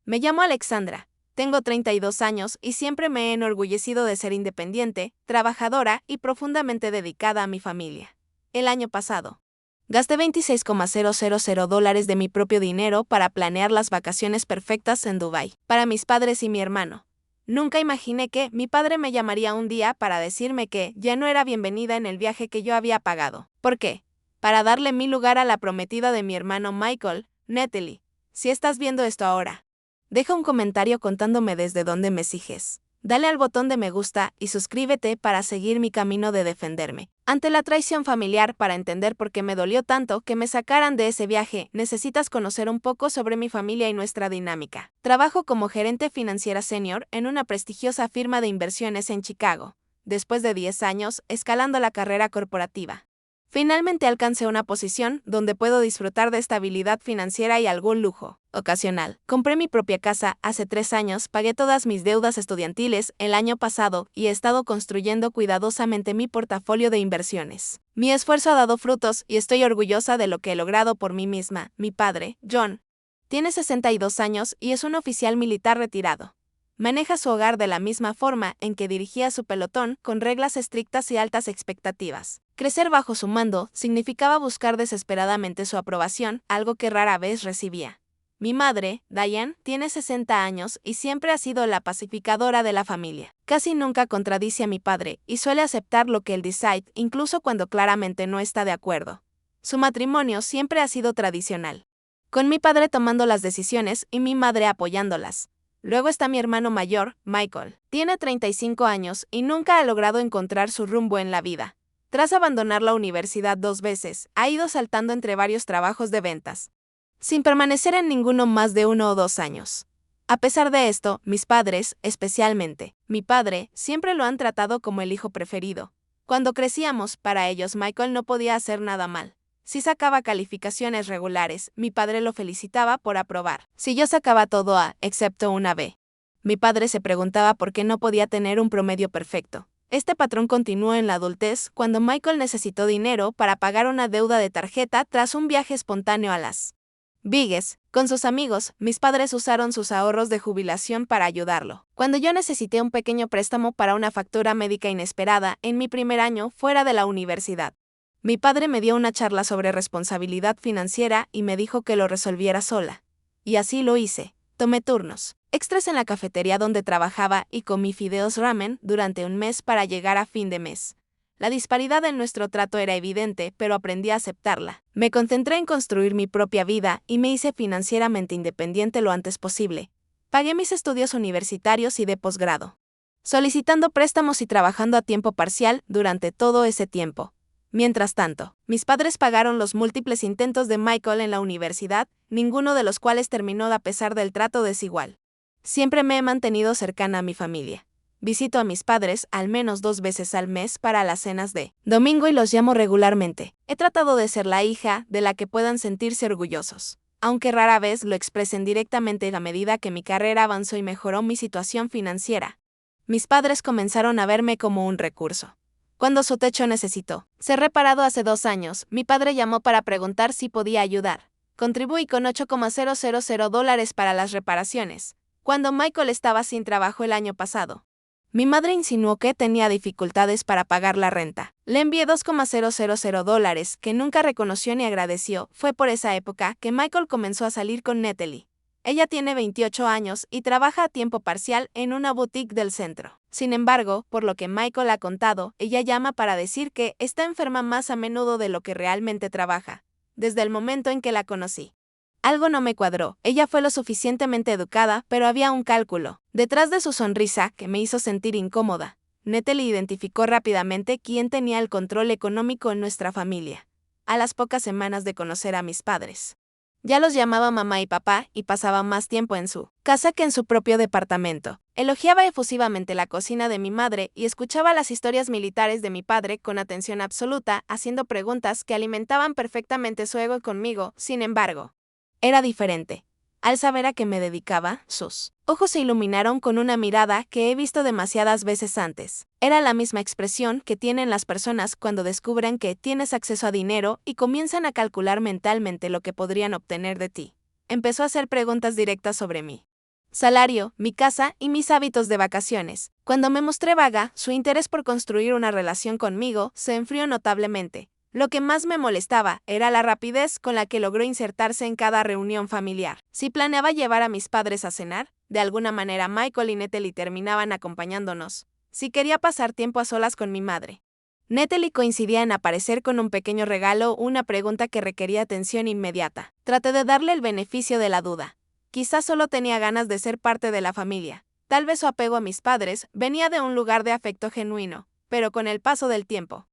Me llamo Alexandra, tengo 32 años y siempre me he enorgullecido de ser independiente, trabajadora y profundamente dedicada a mi familia. El año pasado, gasté $26,000 de mi propio dinero para planear las vacaciones perfectas en Dubái, para mis padres y mi hermano. Nunca imaginé que mi padre me llamaría un día para decirme que ya no era bienvenida en el viaje que yo había pagado. ¿Por qué? Para darle mi lugar a la prometida de mi hermano Michael, Natalie. Si estás viendo esto ahora, deja un comentario contándome desde dónde me sigues. Dale al botón de me gusta y suscríbete para seguir mi camino de defenderme ante la traición familiar. Para entender por qué me dolió tanto que me sacaran de ese viaje, necesitas conocer un poco sobre mi familia y nuestra dinámica. Trabajo como gerente financiera senior en una prestigiosa firma de inversiones en Chicago, después de 10 años escalando la carrera corporativa. Finalmente alcancé una posición donde puedo disfrutar de estabilidad financiera y algún lujo ocasional. Compré mi propia casa hace 3 años, pagué todas mis deudas estudiantiles el año pasado y he estado construyendo cuidadosamente mi portafolio de inversiones. Mi esfuerzo ha dado frutos y estoy orgullosa de lo que he logrado por mí misma. Mi padre, John, tiene 62 años y es un oficial militar retirado. Maneja su hogar de la misma forma en que dirigía su pelotón, con reglas estrictas y altas expectativas. Crecer bajo su mando significaba buscar desesperadamente su aprobación, algo que rara vez recibía. Mi madre, Diane, tiene 60 años y siempre ha sido la pacificadora de la familia. Casi nunca contradice a mi padre y suele aceptar lo que él dice, incluso cuando claramente no está de acuerdo. Su matrimonio siempre ha sido tradicional, con mi padre tomando las decisiones y mi madre apoyándolas. Luego está mi hermano mayor, Michael. Tiene 35 años y nunca ha logrado encontrar su rumbo en la vida. Tras abandonar la universidad 2 veces, ha ido saltando entre varios trabajos de ventas, sin permanecer en ninguno más de 1 o 2 años. A pesar de esto, mis padres, especialmente mi padre, siempre lo han tratado como el hijo preferido. Cuando crecíamos, para ellos Michael no podía hacer nada mal. Si sacaba calificaciones regulares, mi padre lo felicitaba por aprobar. Si yo sacaba todo A, excepto una B, mi padre se preguntaba por qué no podía tener un promedio perfecto. Este patrón continuó en la adultez cuando Michael necesitó dinero para pagar una deuda de tarjeta tras un viaje espontáneo a Las Vegas. Con sus amigos, mis padres usaron sus ahorros de jubilación para ayudarlo. Cuando yo necesité un pequeño préstamo para una factura médica inesperada en mi primer año fuera de la universidad, mi padre me dio una charla sobre responsabilidad financiera y me dijo que lo resolviera sola. Y así lo hice. Tomé turnos extras en la cafetería donde trabajaba y comí fideos ramen durante un mes para llegar a fin de mes. La disparidad en nuestro trato era evidente, pero aprendí a aceptarla. Me concentré en construir mi propia vida y me hice financieramente independiente lo antes posible. Pagué mis estudios universitarios y de posgrado, solicitando préstamos y trabajando a tiempo parcial durante todo ese tiempo. Mientras tanto, mis padres pagaron los múltiples intentos de Michael en la universidad, ninguno de los cuales terminó a pesar del trato desigual. Siempre me he mantenido cercana a mi familia. Visito a mis padres al menos 2 veces al mes para las cenas de domingo y los llamo regularmente. He tratado de ser la hija de la que puedan sentirse orgullosos, aunque rara vez lo expresen directamente a medida que mi carrera avanzó y mejoró mi situación financiera. Mis padres comenzaron a verme como un recurso. Cuando su techo necesitó ser reparado hace 2 años, mi padre llamó para preguntar si podía ayudar. Contribuí con $8,000 para las reparaciones, cuando Michael estaba sin trabajo el año pasado. Mi madre insinuó que tenía dificultades para pagar la renta. Le envié $2,000 que nunca reconoció ni agradeció. Fue por esa época que Michael comenzó a salir con Natalie. Ella tiene 28 años y trabaja a tiempo parcial en una boutique del centro. Sin embargo, por lo que Michael ha contado, ella llama para decir que está enferma más a menudo de lo que realmente trabaja, desde el momento en que la conocí. Algo no me cuadró. Ella fue lo suficientemente educada, pero había un cálculo detrás de su sonrisa que me hizo sentir incómoda. Natalie identificó rápidamente quién tenía el control económico en nuestra familia. A las pocas semanas de conocer a mis padres, ya los llamaba mamá y papá y pasaba más tiempo en su casa que en su propio departamento. Elogiaba efusivamente la cocina de mi madre y escuchaba las historias militares de mi padre con atención absoluta, haciendo preguntas que alimentaban perfectamente su ego conmigo. Sin embargo, era diferente. Al saber a qué me dedicaba, sus ojos se iluminaron con una mirada que he visto demasiadas veces antes. Era la misma expresión que tienen las personas cuando descubren que tienes acceso a dinero y comienzan a calcular mentalmente lo que podrían obtener de ti. Empezó a hacer preguntas directas sobre mí. salario, mi casa y mis hábitos de vacaciones. Cuando me mostré vaga, su interés por construir una relación conmigo se enfrió notablemente. Lo que más me molestaba era la rapidez con la que logró insertarse en cada reunión familiar. Si planeaba llevar a mis padres a cenar, de alguna manera Michael y Natalie terminaban acompañándonos. Si quería pasar tiempo a solas con mi madre, Natalie coincidía en aparecer con un pequeño regalo o una pregunta que requería atención inmediata. Traté de darle el beneficio de la duda. Quizás solo tenía ganas de ser parte de la familia. Tal vez su apego a mis padres venía de un lugar de afecto genuino, pero con el paso del tiempo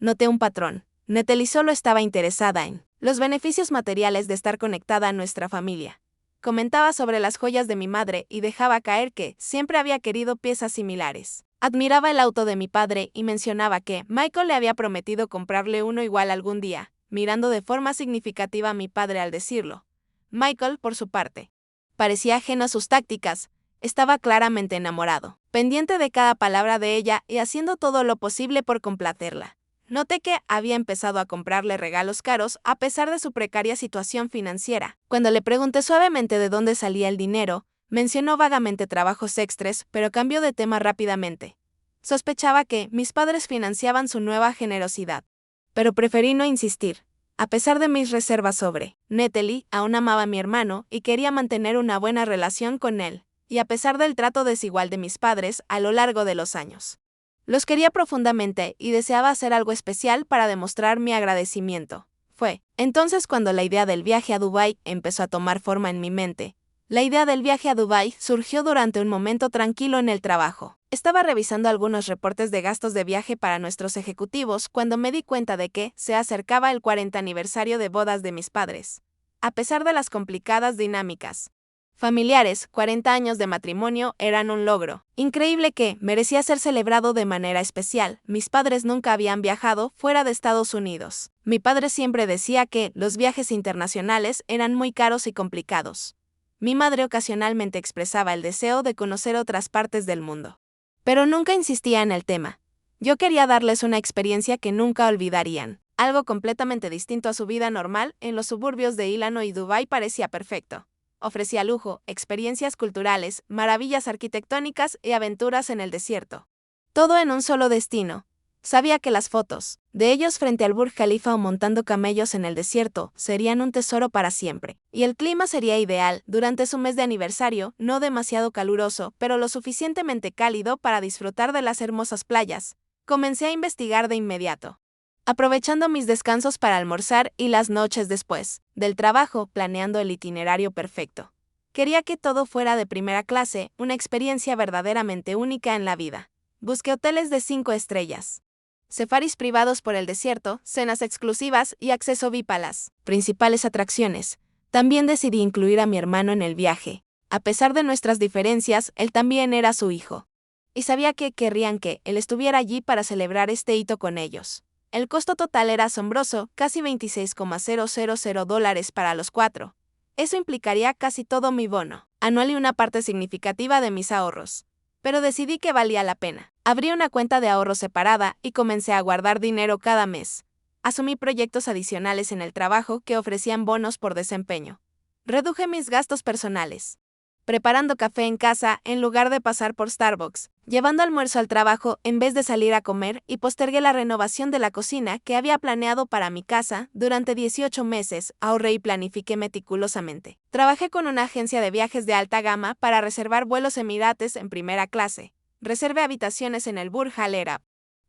noté un patrón. Natalie solo estaba interesada en los beneficios materiales de estar conectada a nuestra familia. Comentaba sobre las joyas de mi madre y dejaba caer que siempre había querido piezas similares. Admiraba el auto de mi padre y mencionaba que Michael le había prometido comprarle uno igual algún día, mirando de forma significativa a mi padre al decirlo. Michael, por su parte, parecía ajeno a sus tácticas. Estaba claramente enamorado, pendiente de cada palabra de ella y haciendo todo lo posible por complacerla. Noté que había empezado a comprarle regalos caros a pesar de su precaria situación financiera. Cuando le pregunté suavemente de dónde salía el dinero, mencionó vagamente trabajos extras, pero cambió de tema rápidamente. Sospechaba que mis padres financiaban su nueva generosidad, pero preferí no insistir. A pesar de mis reservas sobre Natalie, aún amaba a mi hermano y quería mantener una buena relación con él, y a pesar del trato desigual de mis padres a lo largo de los años. Los quería profundamente y deseaba hacer algo especial para demostrar mi agradecimiento. Fue entonces cuando la idea del viaje a Dubái empezó a tomar forma en mi mente. La idea del viaje a Dubái surgió durante un momento tranquilo en el trabajo. Estaba revisando algunos reportes de gastos de viaje para nuestros ejecutivos cuando me di cuenta de que se acercaba el 40 aniversario de bodas de mis padres. A pesar de las complicadas dinámicas familiares, 40 años de matrimonio eran un logro increíble que merecía ser celebrado de manera especial. Mis padres nunca habían viajado fuera de Estados Unidos. Mi padre siempre decía que los viajes internacionales eran muy caros y complicados. Mi madre ocasionalmente expresaba el deseo de conocer otras partes del mundo, pero nunca insistía en el tema. Yo quería darles una experiencia que nunca olvidarían. Algo completamente distinto a su vida normal en los suburbios de Illinois y Dubái parecía perfecto. Ofrecía lujo, experiencias culturales, maravillas arquitectónicas y aventuras en el desierto. Todo en un solo destino. Sabía que las fotos de ellos frente al Burj Khalifa o montando camellos en el desierto serían un tesoro para siempre. Y el clima sería ideal durante su mes de aniversario, no demasiado caluroso, pero lo suficientemente cálido para disfrutar de las hermosas playas. Comencé a investigar de inmediato, aprovechando mis descansos para almorzar y las noches después del trabajo, planeando el itinerario perfecto. Quería que todo fuera de primera clase, una experiencia verdaderamente única en la vida. Busqué hoteles de 5 estrellas, safaris privados por el desierto, cenas exclusivas y acceso VIP a las principales atracciones. También decidí incluir a mi hermano en el viaje. A pesar de nuestras diferencias, él también era su hijo. Y sabía que querrían que él estuviera allí para celebrar este hito con ellos. El costo total era asombroso, casi $26,000 para los 4. Eso implicaría casi todo mi bono anual y una parte significativa de mis ahorros. Pero decidí que valía la pena. Abrí una cuenta de ahorro separada y comencé a guardar dinero cada mes. Asumí proyectos adicionales en el trabajo que ofrecían bonos por desempeño. Reduje mis gastos personales, preparando café en casa en lugar de pasar por Starbucks, llevando almuerzo al trabajo en vez de salir a comer y postergué la renovación de la cocina que había planeado para mi casa. Durante 18 meses ahorré y planifiqué meticulosamente. Trabajé con una agencia de viajes de alta gama para reservar vuelos Emirates en primera clase. Reservé habitaciones en el Burj Al Arab,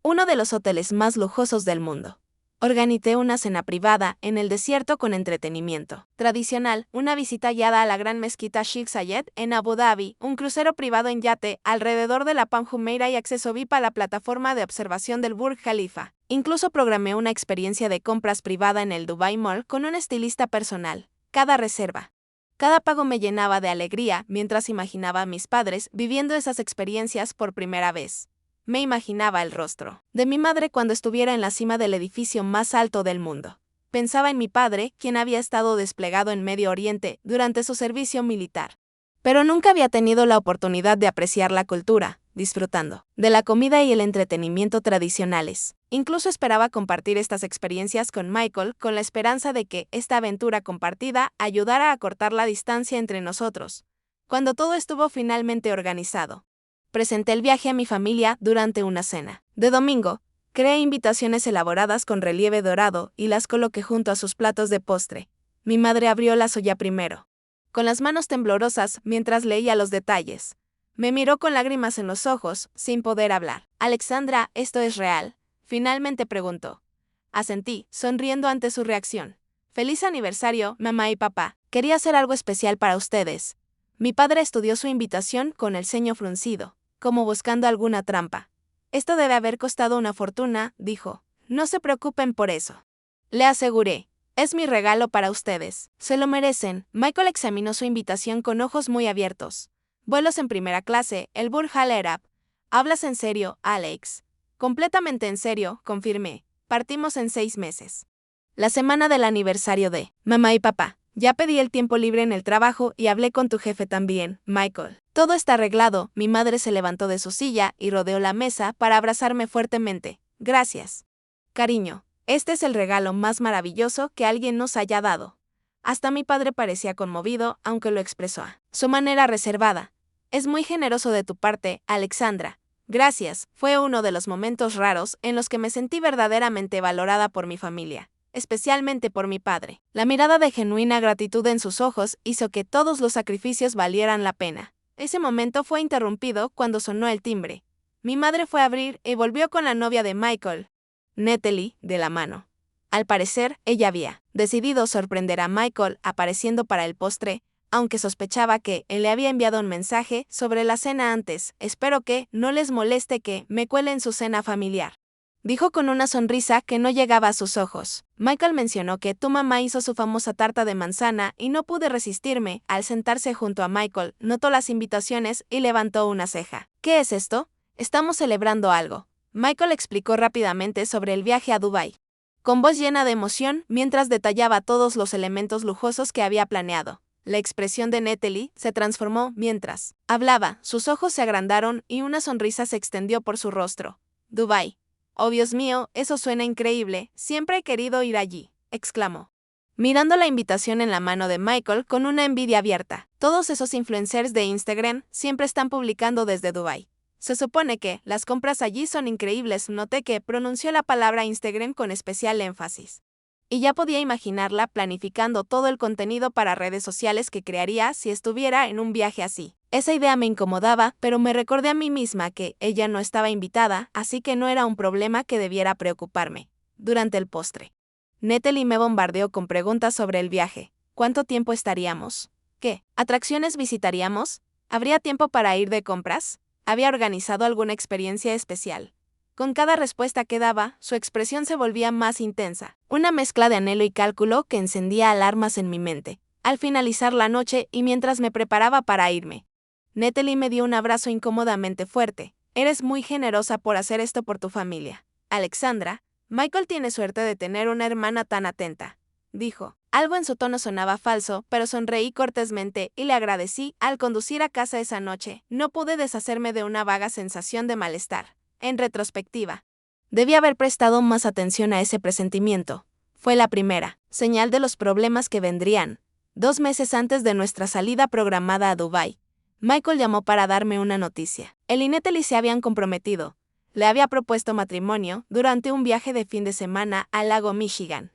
uno de los hoteles más lujosos del mundo. Organicé una cena privada en el desierto con entretenimiento tradicional, una visita guiada a la gran mezquita Sheikh Zayed en Abu Dhabi, un crucero privado en yate alrededor de la Palm Jumeirah y acceso VIP a la plataforma de observación del Burj Khalifa. Incluso programé una experiencia de compras privada en el Dubai Mall con un estilista personal. Cada reserva, cada pago me llenaba de alegría mientras imaginaba a mis padres viviendo esas experiencias por primera vez. Me imaginaba el rostro de mi madre cuando estuviera en la cima del edificio más alto del mundo. Pensaba en mi padre, quien había estado desplegado en Medio Oriente durante su servicio militar. Pero nunca había tenido la oportunidad de apreciar la cultura, disfrutando de la comida y el entretenimiento tradicionales. Incluso esperaba compartir estas experiencias con Michael con la esperanza de que esta aventura compartida ayudara a acortar la distancia entre nosotros. Cuando todo estuvo finalmente organizado, presenté el viaje a mi familia durante una cena. De domingo, creé invitaciones elaboradas con relieve dorado y las coloqué junto a sus platos de postre. Mi madre abrió la suya primero, con las manos temblorosas mientras leía los detalles. Me miró con lágrimas en los ojos, sin poder hablar. Alexandra, ¿esto es real?, finalmente preguntó. Asentí, sonriendo ante su reacción. Feliz aniversario, mamá y papá. Quería hacer algo especial para ustedes. Mi padre estudió su invitación con el ceño fruncido, como buscando alguna trampa. Esto debe haber costado una fortuna, dijo. No se preocupen por eso. Le aseguré. Es mi regalo para ustedes. Se lo merecen. Michael examinó su invitación con ojos muy abiertos. Vuelos en primera clase, el Burj Al Arab. ¿Hablas en serio, Alex? Completamente en serio, confirmé. Partimos en 6 meses. La semana del aniversario de mamá y papá. Ya pedí el tiempo libre en el trabajo y hablé con tu jefe también, Michael. Todo está arreglado. Mi madre se levantó de su silla y rodeó la mesa para abrazarme fuertemente. Gracias. Cariño, este es el regalo más maravilloso que alguien nos haya dado. Hasta mi padre parecía conmovido, aunque lo expresó a su manera reservada. Es muy generoso de tu parte, Alexandra. Gracias, fue uno de los momentos raros en los que me sentí verdaderamente valorada por mi familia, especialmente por mi padre. La mirada de genuina gratitud en sus ojos hizo que todos los sacrificios valieran la pena. Ese momento fue interrumpido cuando sonó el timbre. Mi madre fue a abrir y volvió con la novia de Michael, Natalie, de la mano. Al parecer, ella había decidido sorprender a Michael apareciendo para el postre, aunque sospechaba que él le había enviado un mensaje sobre la cena antes. Espero que no les moleste que me cuele en su cena familiar, dijo con una sonrisa que no llegaba a sus ojos. Michael mencionó que tu mamá hizo su famosa tarta de manzana y no pude resistirme. Al sentarse junto a Michael, notó las invitaciones y levantó una ceja. ¿Qué es esto? Estamos celebrando algo. Michael explicó rápidamente sobre el viaje a Dubái, con voz llena de emoción mientras detallaba todos los elementos lujosos que había planeado. La expresión de Natalie se transformó mientras hablaba, sus ojos se agrandaron y una sonrisa se extendió por su rostro. Dubái. Oh Dios mío, eso suena increíble, siempre he querido ir allí, exclamó, mirando la invitación en la mano de Michael con una envidia abierta. Todos esos influencers de Instagram siempre están publicando desde Dubái. Se supone que las compras allí son increíbles. Noté que pronunció la palabra Instagram con especial énfasis. Y ya podía imaginarla planificando todo el contenido para redes sociales que crearía si estuviera en un viaje así. Esa idea me incomodaba, pero me recordé a mí misma que ella no estaba invitada, así que no era un problema que debiera preocuparme. Durante el postre, Natalie me bombardeó con preguntas sobre el viaje. ¿Cuánto tiempo estaríamos? ¿Qué atracciones visitaríamos? ¿Habría tiempo para ir de compras? ¿Había organizado alguna experiencia especial? Con cada respuesta que daba, su expresión se volvía más intensa, una mezcla de anhelo y cálculo que encendía alarmas en mi mente. Al finalizar la noche y mientras me preparaba para irme, Natalie me dio un abrazo incómodamente fuerte. Eres muy generosa por hacer esto por tu familia, Alexandra. Michael tiene suerte de tener una hermana tan atenta, dijo. Algo en su tono sonaba falso, pero sonreí cortésmente y le agradecí. Al conducir a casa esa noche, no pude deshacerme de una vaga sensación de malestar. En retrospectiva, debí haber prestado más atención a ese presentimiento. Fue la primera señal de los problemas que vendrían. 2 meses antes de nuestra salida programada a Dubái, Michael llamó para darme una noticia. Él y Natalie se habían comprometido. Le había propuesto matrimonio durante un viaje de fin de semana al lago Michigan,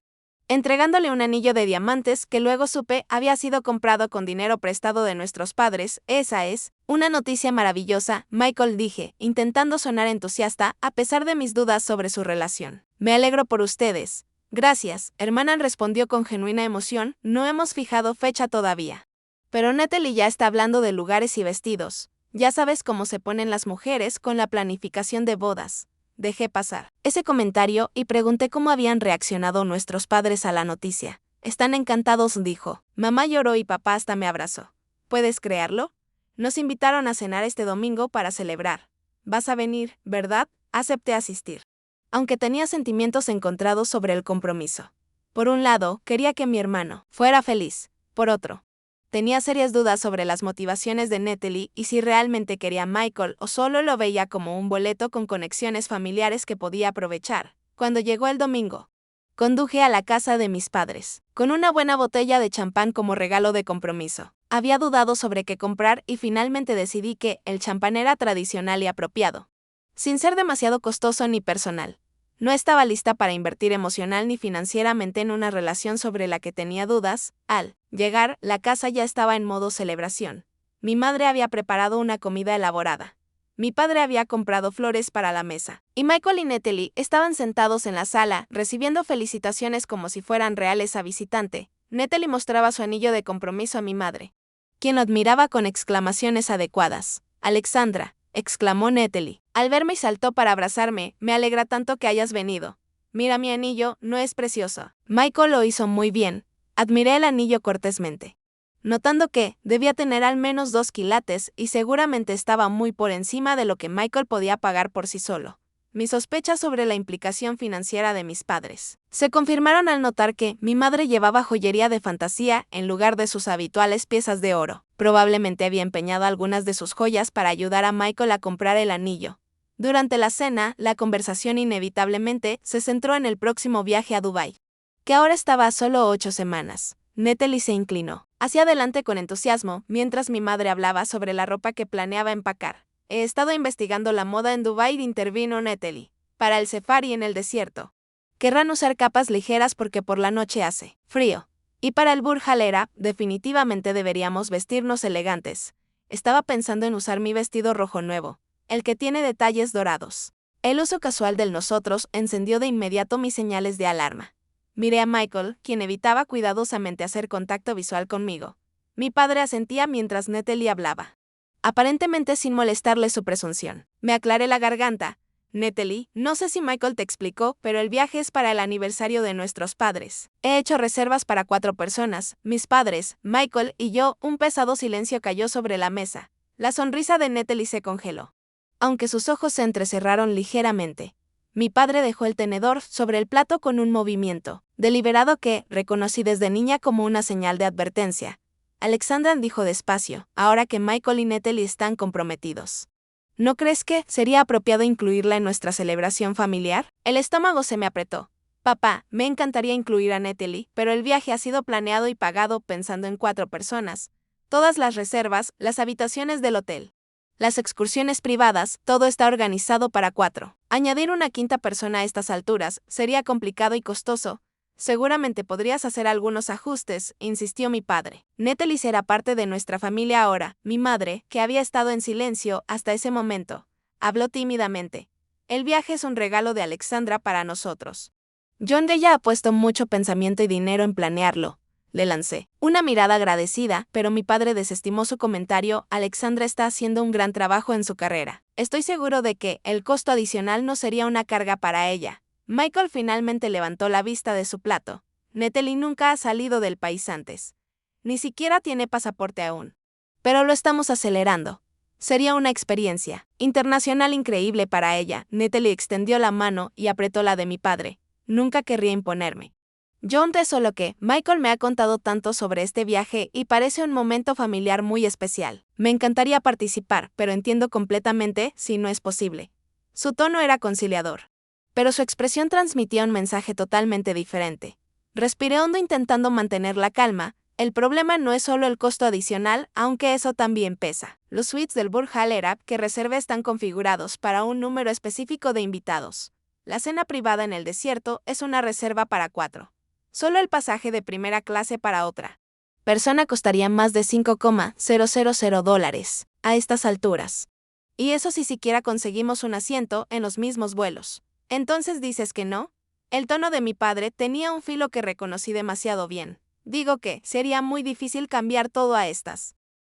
entregándole un anillo de diamantes que luego supe había sido comprado con dinero prestado de nuestros padres. Esa es una noticia maravillosa, Michael, dije, intentando sonar entusiasta a pesar de mis dudas sobre su relación. Me alegro por ustedes. Gracias, hermana, respondió con genuina emoción. No hemos fijado fecha todavía. Pero Natalie ya está hablando de lugares y vestidos. Ya sabes cómo se ponen las mujeres con la planificación de bodas. Dejé pasar ese comentario y pregunté cómo habían reaccionado nuestros padres a la noticia. Están encantados, dijo. Mamá lloró y papá hasta me abrazó. ¿Puedes creerlo? Nos invitaron a cenar este domingo para celebrar. Vas a venir, ¿verdad? Acepté asistir, aunque tenía sentimientos encontrados sobre el compromiso. Por un lado, quería que mi hermano fuera feliz. Por otro, tenía serias dudas sobre las motivaciones de Natalie y si realmente quería a Michael o solo lo veía como un boleto con conexiones familiares que podía aprovechar. Cuando llegó el domingo, conduje a la casa de mis padres, con una buena botella de champán como regalo de compromiso. Había dudado sobre qué comprar y finalmente decidí que el champán era tradicional y apropiado, sin ser demasiado costoso ni personal. No estaba lista para invertir emocional ni financieramente en una relación sobre la que tenía dudas. Al llegar, la casa ya estaba en modo celebración. Mi madre había preparado una comida elaborada. Mi padre había comprado flores para la mesa, y Michael y Natalie estaban sentados en la sala, recibiendo felicitaciones como si fueran reales a visitante. Natalie mostraba su anillo de compromiso a mi madre, quien lo admiraba con exclamaciones adecuadas. «Alexandra», exclamó Natalie, al verme y saltó para abrazarme, «me alegra tanto que hayas venido. Mira mi anillo, ¿no es precioso?». Michael lo hizo muy bien. Admiré el anillo cortésmente, notando que debía tener al menos 2 quilates y seguramente estaba muy por encima de lo que Michael podía pagar por sí solo. Mis sospechas sobre la implicación financiera de mis padres se confirmaron al notar que mi madre llevaba joyería de fantasía en lugar de sus habituales piezas de oro. Probablemente había empeñado algunas de sus joyas para ayudar a Michael a comprar el anillo. Durante la cena, la conversación inevitablemente se centró en el próximo viaje a Dubái, que ahora estaba a solo 8 semanas. Natalie se inclinó hacia adelante con entusiasmo mientras mi madre hablaba sobre la ropa que planeaba empacar. «He estado investigando la moda en Dubái», intervino Natalie. «Para el safari en el desierto. Querrán usar capas ligeras porque por la noche hace frío. Y para el Burj Al Arab, definitivamente deberíamos vestirnos elegantes. Estaba pensando en usar mi vestido rojo nuevo, el que tiene detalles dorados». El uso casual del nosotros encendió de inmediato mis señales de alarma. Miré a Michael, quien evitaba cuidadosamente hacer contacto visual conmigo. Mi padre asentía mientras Natalie hablaba, aparentemente sin molestarle su presunción. Me aclaré la garganta. «Natalie, no sé si Michael te explicó, pero el viaje es para el aniversario de nuestros padres. He hecho reservas para 4 personas, mis padres, Michael y yo». Un pesado silencio cayó sobre la mesa. La sonrisa de Natalie se congeló, aunque sus ojos se entrecerraron ligeramente. Mi padre dejó el tenedor sobre el plato con un movimiento deliberado que reconocí desde niña como una señal de advertencia. «Alexandra», dijo despacio, «ahora que Michael y Natalie están comprometidos, ¿no crees que sería apropiado incluirla en nuestra celebración familiar?». El estómago se me apretó. «Papá, me encantaría incluir a Natalie, pero el viaje ha sido planeado y pagado pensando en 4 personas. Todas las reservas, las habitaciones del hotel, las excursiones privadas, todo está organizado para 4. Añadir una 5ª persona a estas alturas sería complicado y costoso. Seguramente podrías hacer algunos ajustes», insistió mi padre. «Natalie será parte de nuestra familia ahora». Mi madre, que había estado en silencio hasta ese momento, habló tímidamente. «El viaje es un regalo de Alexandra para nosotros. John ya ha puesto mucho pensamiento y dinero en planearlo». Le lancé una mirada agradecida, pero mi padre desestimó su comentario. «Alexandra está haciendo un gran trabajo en su carrera. Estoy seguro de que el costo adicional no sería una carga para ella». Michael finalmente levantó la vista de su plato. «Natalie nunca ha salido del país antes. Ni siquiera tiene pasaporte aún. Pero lo estamos acelerando. Sería una experiencia internacional increíble para ella». Natalie extendió la mano y apretó la de mi padre. «Nunca querría imponerme. John, es solo que Michael me ha contado tanto sobre este viaje y parece un momento familiar muy especial. Me encantaría participar, pero entiendo completamente si no es posible». Su tono era conciliador, pero su expresión transmitía un mensaje totalmente diferente. Respiré hondo intentando mantener la calma. «El problema no es solo el costo adicional, aunque eso también pesa. Los suites del Burj Al Arab que reservé están configurados para un número específico de invitados. La cena privada en el desierto es una reserva para 4. Solo el pasaje de primera clase para otra persona costaría más de $5,000 a estas alturas. Y eso si siquiera conseguimos un asiento en los mismos vuelos». «¿Entonces dices que no?». El tono de mi padre tenía un filo que reconocí demasiado bien. «Digo que sería muy difícil cambiar todo a estas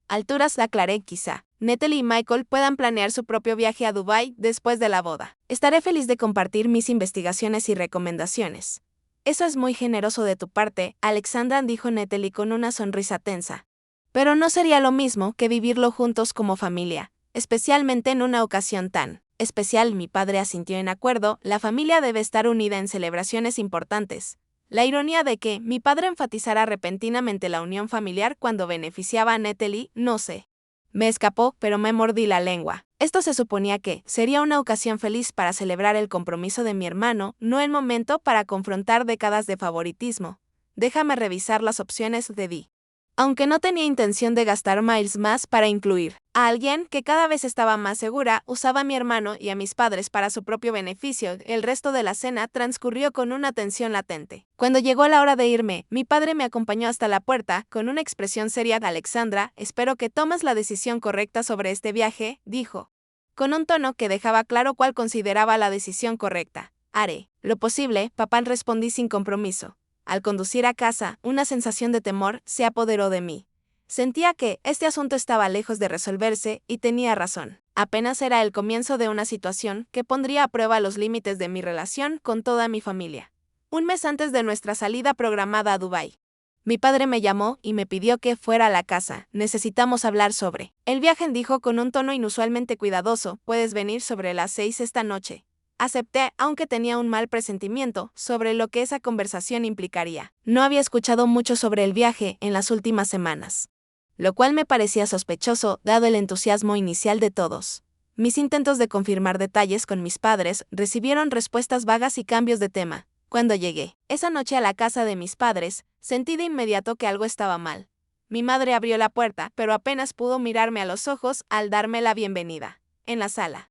alturas», aclaré. «Quizá Natalie y Michael puedan planear su propio viaje a Dubái después de la boda. Estaré feliz de compartir mis investigaciones y recomendaciones». «Eso es muy generoso de tu parte, Alexandra», dijo Natalie con una sonrisa tensa. «Pero no sería lo mismo que vivirlo juntos como familia, especialmente en una ocasión tan especial». Mi padre asintió en acuerdo. «La familia debe estar unida en celebraciones importantes». La ironía de que mi padre enfatizara repentinamente la unión familiar cuando beneficiaba a Natalie, no sé. Me escapó, pero me mordí la lengua. Esto se suponía que sería una ocasión feliz para celebrar el compromiso de mi hermano, no el momento para confrontar décadas de favoritismo. «Déjame revisar las opciones», de Di. Aunque no tenía intención de gastar miles más para incluir a alguien que cada vez estaba más segura, usaba a mi hermano y a mis padres para su propio beneficio. El resto de la cena transcurrió con una tensión latente. Cuando llegó la hora de irme, mi padre me acompañó hasta la puerta con una expresión seria. Alexandra, espero que tomes la decisión correcta sobre este viaje, dijo, con un tono que dejaba claro cuál consideraba la decisión correcta. Haré lo posible, papá, respondí sin compromiso. Al conducir a casa, una sensación de temor se apoderó de mí. Sentía que este asunto estaba lejos de resolverse y tenía razón. Apenas era el comienzo de una situación que pondría a prueba los límites de mi relación con toda mi familia. Un mes antes de nuestra salida programada a Dubái, mi padre me llamó y me pidió que fuera a la casa. Necesitamos hablar sobre el viaje, dijo con un tono inusualmente cuidadoso. Puedes venir sobre las 6 esta noche. Acepté, aunque tenía un mal presentimiento sobre lo que esa conversación implicaría. No había escuchado mucho sobre el viaje en las últimas semanas, lo cual me parecía sospechoso dado el entusiasmo inicial de todos. Mis intentos de confirmar detalles con mis padres recibieron respuestas vagas y cambios de tema. Cuando llegué esa noche a la casa de mis padres, sentí de inmediato que algo estaba mal. Mi madre abrió la puerta, pero apenas pudo mirarme a los ojos al darme la bienvenida. En la sala,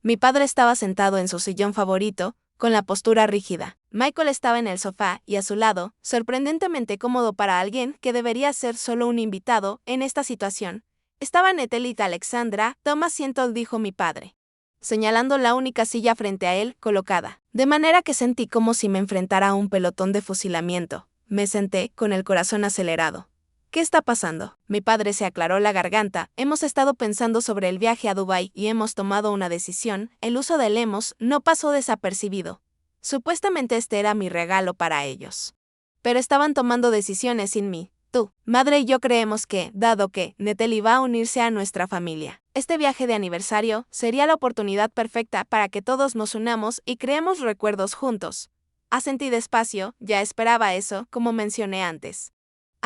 mi padre estaba sentado en su sillón favorito, con la postura rígida. Michael estaba en el sofá y a su lado, sorprendentemente cómodo para alguien que debería ser solo un invitado en esta situación, estaba Natalie. Alexandra, toma asiento, dijo mi padre, señalando la única silla frente a él colocada, de manera que sentí como si me enfrentara a un pelotón de fusilamiento. Me senté con el corazón acelerado. ¿Qué está pasando? Mi padre se aclaró la garganta. Hemos estado pensando sobre el viaje a Dubái y hemos tomado una decisión. El uso del hemos no pasó desapercibido. Supuestamente este era mi regalo para ellos. Pero estaban tomando decisiones sin mí. Tú, madre y yo creemos que, dado que Natalie va a unirse a nuestra familia, este viaje de aniversario sería la oportunidad perfecta para que todos nos unamos y creemos recuerdos juntos. Asentí despacio, ya esperaba eso, como mencioné antes.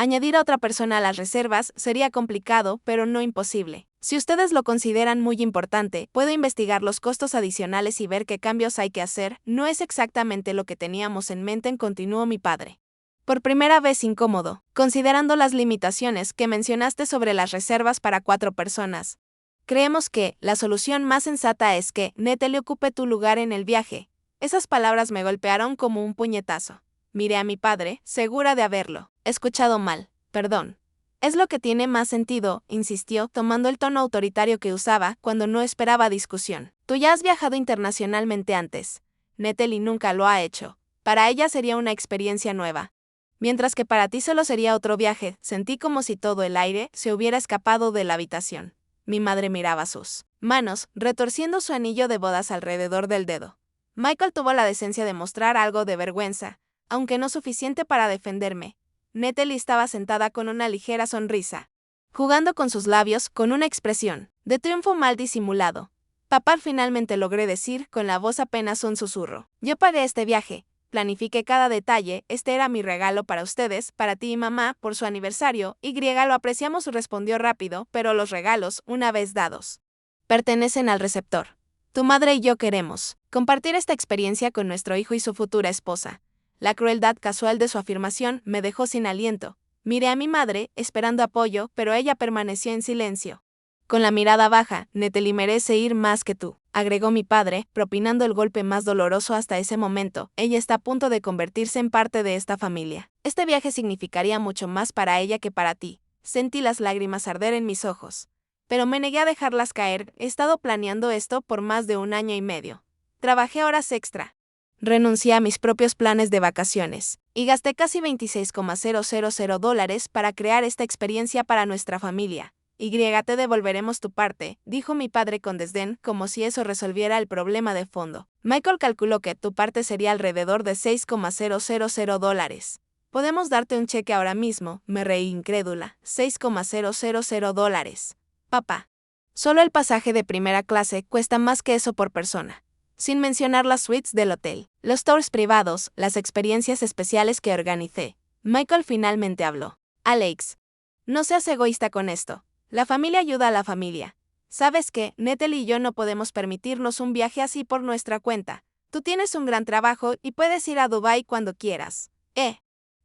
Añadir a otra persona a las reservas sería complicado, pero no imposible. Si ustedes lo consideran muy importante, puedo investigar los costos adicionales y ver qué cambios hay que hacer. No es exactamente lo que teníamos en mente, continuó mi padre. Por primera vez incómodo, considerando las limitaciones que mencionaste sobre las reservas para 4 personas. Creemos que la solución más sensata es que Natalie ocupe tu lugar en el viaje. Esas palabras me golpearon como un puñetazo. Miré a mi padre, segura de haberlo escuchado mal. Perdón. Es lo que tiene más sentido, insistió, tomando el tono autoritario que usaba cuando no esperaba discusión. Tú ya has viajado internacionalmente antes. Natalie nunca lo ha hecho. Para ella sería una experiencia nueva. Mientras que para ti solo sería otro viaje. Sentí como si todo el aire se hubiera escapado de la habitación. Mi madre miraba sus manos, retorciendo su anillo de bodas alrededor del dedo. Michael tuvo la decencia de mostrar algo de vergüenza, aunque no suficiente para defenderme. Natalie estaba sentada con una ligera sonrisa, jugando con sus labios con una expresión de triunfo mal disimulado. Papá, finalmente logré decir con la voz apenas un susurro. Yo pagué este viaje, planifiqué cada detalle, este era mi regalo para ustedes, para ti y mamá, por su aniversario, lo apreciamos, respondió rápido, pero los regalos, una vez dados, pertenecen al receptor. Tu madre y yo queremos compartir esta experiencia con nuestro hijo y su futura esposa. La crueldad casual de su afirmación me dejó sin aliento. Miré a mi madre, esperando apoyo, pero ella permaneció en silencio. Con la mirada baja, Natalie merece ir más que tú, agregó mi padre, propinando el golpe más doloroso hasta ese momento. Ella está a punto de convertirse en parte de esta familia. Este viaje significaría mucho más para ella que para ti. Sentí las lágrimas arder en mis ojos. Pero me negué a dejarlas caer. He estado planeando esto por más de 1 año y medio. Trabajé horas extra. Renuncié a mis propios planes de vacaciones y gasté casi $26,000 para crear esta experiencia para nuestra familia. Te devolveremos tu parte, dijo mi padre con desdén, como si eso resolviera el problema de fondo. Michael calculó que tu parte sería alrededor de $6,000. Podemos darte un cheque ahora mismo, me reí incrédula. $6,000. Papá. Solo el pasaje de primera clase cuesta más que eso por persona. Sin mencionar las suites del hotel, los tours privados, las experiencias especiales que organicé. Michael finalmente habló. Alex, no seas egoísta con esto. La familia ayuda a la familia. ¿Sabes qué? Natalie y yo no podemos permitirnos un viaje así por nuestra cuenta. Tú tienes un gran trabajo y puedes ir a Dubái cuando quieras.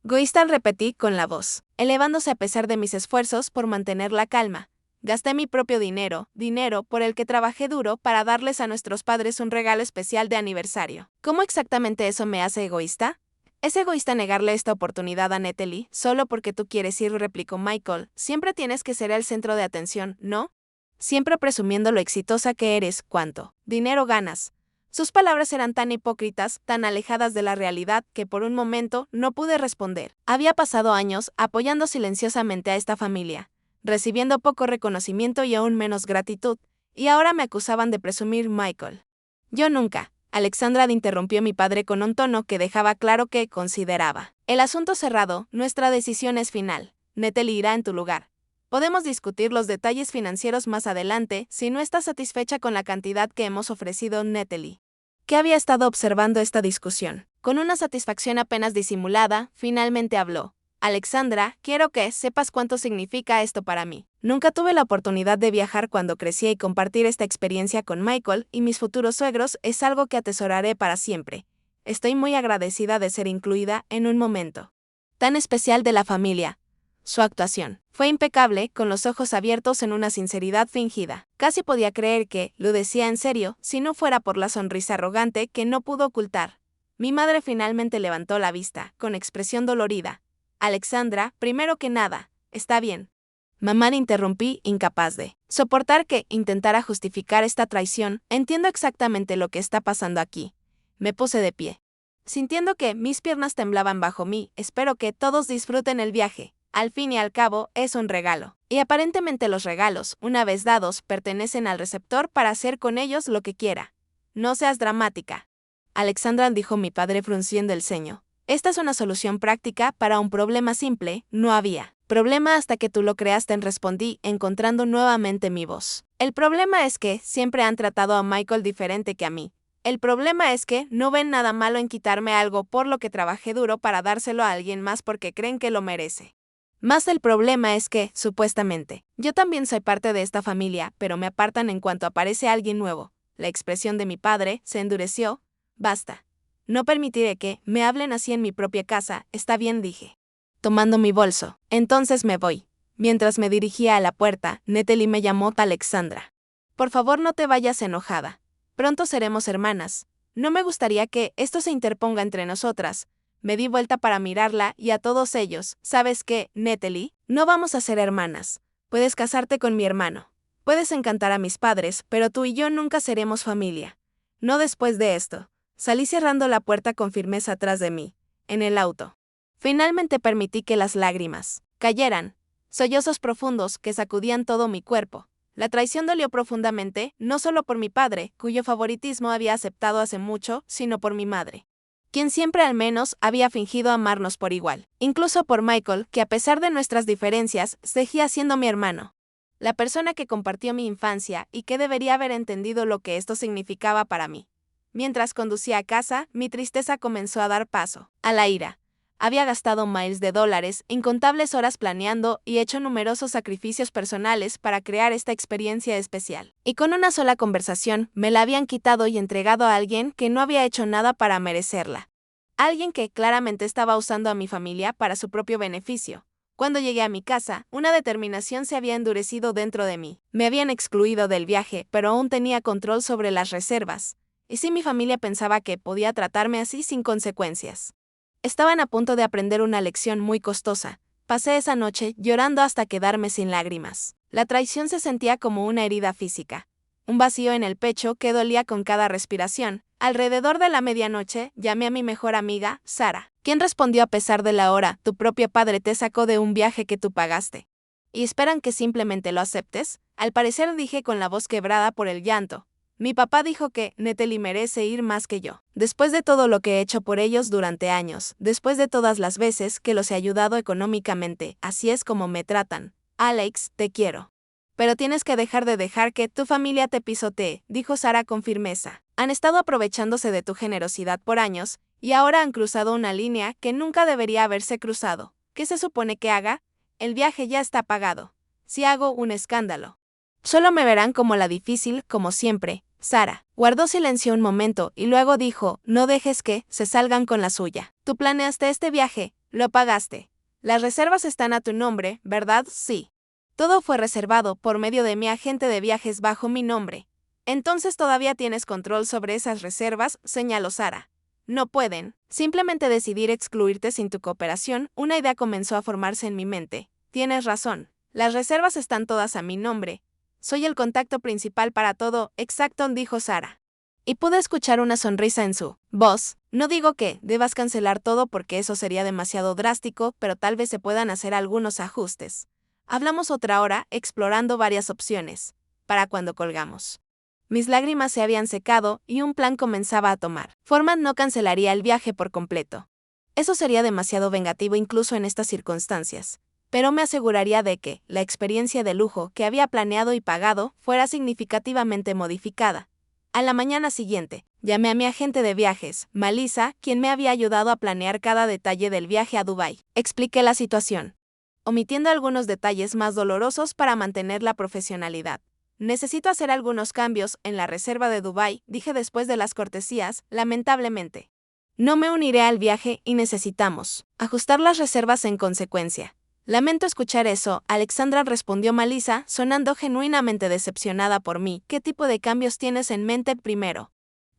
Egoísta, repetí con la voz elevándose a pesar de mis esfuerzos por mantener la calma. Gasté mi propio dinero por el que trabajé duro para darles a nuestros padres un regalo especial de aniversario. ¿Cómo exactamente eso me hace egoísta? Es egoísta negarle esta oportunidad a Natalie solo porque tú quieres ir, replicó Michael. Siempre tienes que ser el centro de atención, ¿no? Siempre presumiendo lo exitosa que eres, cuánto dinero ganas. Sus palabras eran tan hipócritas, tan alejadas de la realidad, que por un momento no pude responder. Había pasado años apoyando silenciosamente a esta familia, recibiendo poco reconocimiento y aún menos gratitud, y ahora me acusaban de presumir. Michael. Yo nunca. Alexandra interrumpió mi padre con un tono que dejaba claro que consideraba el asunto cerrado. Nuestra decisión es final. Natalie irá en tu lugar. Podemos discutir los detalles financieros más adelante si no estás satisfecha con la cantidad que hemos ofrecido. Natalie, que había estado observando esta discusión con una satisfacción apenas disimulada, finalmente habló. Alexandra, quiero que sepas cuánto significa esto para mí. Nunca tuve la oportunidad de viajar cuando crecí y compartir esta experiencia con Michael y mis futuros suegros es algo que atesoraré para siempre. Estoy muy agradecida de ser incluida en un momento tan especial de la familia. Su actuación fue impecable, con los ojos abiertos en una sinceridad fingida. Casi podía creer que lo decía en serio, si no fuera por la sonrisa arrogante que no pudo ocultar. Mi madre finalmente levantó la vista, con expresión dolorida. Alexandra, primero que nada, está bien. Mamá, interrumpí, incapaz de soportar que intentara justificar esta traición. Entiendo exactamente lo que está pasando aquí. Me puse de pie, sintiendo que mis piernas temblaban bajo mí. Espero que todos disfruten el viaje. Al fin y al cabo, es un regalo. Y aparentemente los regalos, una vez dados, pertenecen al receptor para hacer con ellos lo que quiera. No seas dramática, Alexandra, dijo mi padre frunciendo el ceño. Esta es una solución práctica para un problema simple. No había problema hasta que tú lo creaste, respondí, encontrando nuevamente mi voz. El problema es que siempre han tratado a Michael diferente que a mí. El problema es que no ven nada malo en quitarme algo por lo que trabajé duro para dárselo a alguien más porque creen que lo merece. Más el problema es que, supuestamente, yo también soy parte de esta familia, pero me apartan en cuanto aparece alguien nuevo. La expresión de mi padre se endureció. Basta. No permitiré que me hablen así en mi propia casa. Está bien, dije, tomando mi bolso. Entonces me voy. Mientras me dirigía a la puerta, Natalie me llamó. Alexandra, por favor no te vayas enojada. Pronto seremos hermanas. No me gustaría que esto se interponga entre nosotras. Me di vuelta para mirarla y a todos ellos. ¿Sabes qué, Natalie? No vamos a ser hermanas. Puedes casarte con mi hermano. Puedes encantar a mis padres, pero tú y yo nunca seremos familia. No después de esto. Salí cerrando la puerta con firmeza atrás de mí. En el auto. Finalmente permití que las lágrimas cayeran. Sollozos profundos que sacudían todo mi cuerpo. La traición dolió profundamente, no solo por mi padre, cuyo favoritismo había aceptado hace mucho, sino por mi madre, quien siempre al menos había fingido amarnos por igual. Incluso por Michael, que a pesar de nuestras diferencias, seguía siendo mi hermano. La persona que compartió mi infancia y que debería haber entendido lo que esto significaba para mí. Mientras conducía a casa, mi tristeza comenzó a dar paso a la ira. Había gastado miles de dólares, incontables horas planeando y hecho numerosos sacrificios personales para crear esta experiencia especial. Y con una sola conversación, me la habían quitado y entregado a alguien que no había hecho nada para merecerla. Alguien que claramente estaba usando a mi familia para su propio beneficio. Cuando llegué a mi casa, una determinación se había endurecido dentro de mí. Me habían excluido del viaje, pero aún tenía control sobre las reservas. ¿Y si mi familia pensaba que podía tratarme así sin consecuencias? Estaban a punto de aprender una lección muy costosa. Pasé esa noche llorando hasta quedarme sin lágrimas. La traición se sentía como una herida física. Un vacío en el pecho que dolía con cada respiración. Alrededor de la medianoche, llamé a mi mejor amiga, Sara, quien respondió a pesar de la hora: tu propio padre te sacó de un viaje que tú pagaste. ¿Y esperan que simplemente lo aceptes? Al parecer, dije con la voz quebrada por el llanto. Mi papá dijo que Natalie merece ir más que yo. Después de todo lo que he hecho por ellos durante años, después de todas las veces que los he ayudado económicamente, así es como me tratan. Alex, te quiero. Pero tienes que dejar que tu familia te pisotee, dijo Sara con firmeza. Han estado aprovechándose de tu generosidad por años, y ahora han cruzado una línea que nunca debería haberse cruzado. ¿Qué se supone que haga? El viaje ya está pagado. Si hago un escándalo, solo me verán como la difícil, como siempre. Sara guardó silencio un momento y luego dijo: no dejes que se salgan con la suya. Tú planeaste este viaje, lo pagaste. Las reservas están a tu nombre, ¿verdad? Sí. Todo fue reservado por medio de mi agente de viajes bajo mi nombre. Entonces todavía tienes control sobre esas reservas, señaló Sara. No pueden simplemente decidir excluirte sin tu cooperación. Una idea comenzó a formarse en mi mente. Tienes razón. Las reservas están todas a mi nombre. Soy el contacto principal para todo, exacto, dijo Sara. Y pude escuchar una sonrisa en su voz. No digo que debas cancelar todo porque eso sería demasiado drástico, pero tal vez se puedan hacer algunos ajustes. Hablamos otra hora, explorando varias opciones. Para cuando colgamos. Mis lágrimas se habían secado y un plan comenzaba a tomar forma. No cancelaría el viaje por completo. Eso sería demasiado vengativo incluso en estas circunstancias. Pero me aseguraría de que la experiencia de lujo que había planeado y pagado fuera significativamente modificada. A la mañana siguiente, llamé a mi agente de viajes, Melissa, quien me había ayudado a planear cada detalle del viaje a Dubái. Expliqué la situación, omitiendo algunos detalles más dolorosos para mantener la profesionalidad. Necesito hacer algunos cambios en la reserva de Dubái, dije después de las cortesías, lamentablemente. No me uniré al viaje y necesitamos ajustar las reservas en consecuencia. Lamento escuchar eso, Alexandra, respondió Melissa, sonando genuinamente decepcionada por mí. ¿Qué tipo de cambios tienes en mente primero?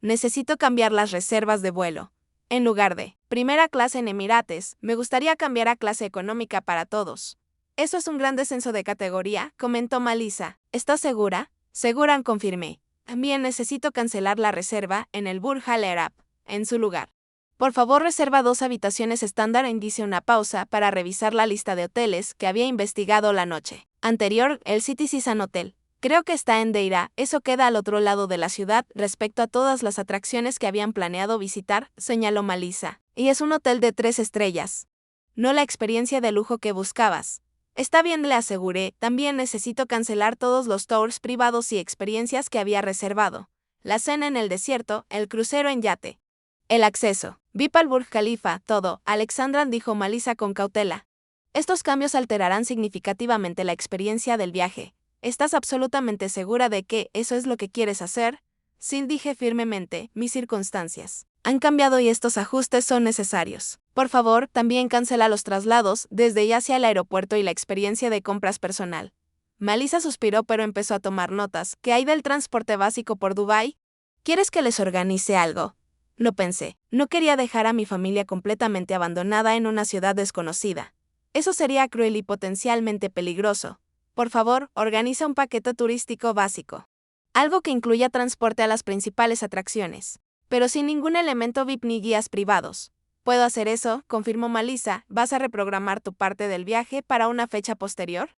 Necesito cambiar las reservas de vuelo. En lugar de primera clase en Emirates, me gustaría cambiar a clase económica para todos. Eso es un gran descenso de categoría, comentó Melissa. ¿Estás segura? Segura, confirmé. También necesito cancelar la reserva en el Burj Al Arab, en su lugar. Por favor, reserva 2 habitaciones estándar. Hice una pausa para revisar la lista de hoteles que había investigado la noche anterior, el City Season Hotel. Creo que está en Deira, eso queda al otro lado de la ciudad respecto a todas las atracciones que habían planeado visitar, señaló Melissa. Y es un hotel de 3 estrellas. No la experiencia de lujo que buscabas. Está bien, le aseguré. También necesito cancelar todos los tours privados y experiencias que había reservado. La cena en el desierto, el crucero en yate. El acceso VIP al Burj Khalifa, todo, Alexandra, dijo Melissa con cautela. Estos cambios alterarán significativamente la experiencia del viaje. ¿Estás absolutamente segura de que eso es lo que quieres hacer? Sí, dije firmemente, mis circunstancias han cambiado y estos ajustes son necesarios. Por favor, también cancela los traslados desde y hacia el aeropuerto y la experiencia de compras personal. Melissa suspiró pero empezó a tomar notas. ¿Qué hay del transporte básico por Dubái? ¿Quieres que les organice algo? Lo pensé. No quería dejar a mi familia completamente abandonada en una ciudad desconocida. Eso sería cruel y potencialmente peligroso. Por favor, organiza un paquete turístico básico. Algo que incluya transporte a las principales atracciones, pero sin ningún elemento VIP ni guías privados. ¿Puedo hacer eso?, confirmó Melissa. ¿Vas a reprogramar tu parte del viaje para una fecha posterior?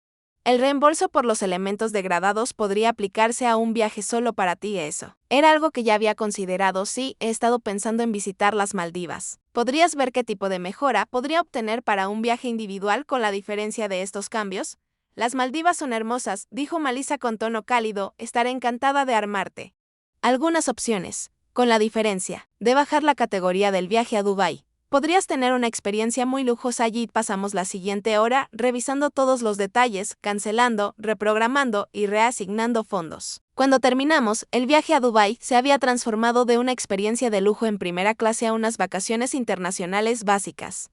El reembolso por los elementos degradados podría aplicarse a un viaje solo para ti. Eso era algo que ya había considerado. Sí, he estado pensando en visitar las Maldivas. ¿Podrías ver qué tipo de mejora podría obtener para un viaje individual con la diferencia de estos cambios? Las Maldivas son hermosas, dijo Melissa con tono cálido. Estaré encantada de armarte algunas opciones, con la diferencia de bajar la categoría del viaje a Dubái. Podrías tener una experiencia muy lujosa allí. Pasamos la siguiente hora revisando todos los detalles, cancelando, reprogramando y reasignando fondos. Cuando terminamos, el viaje a Dubái se había transformado de una experiencia de lujo en primera clase a unas vacaciones internacionales básicas.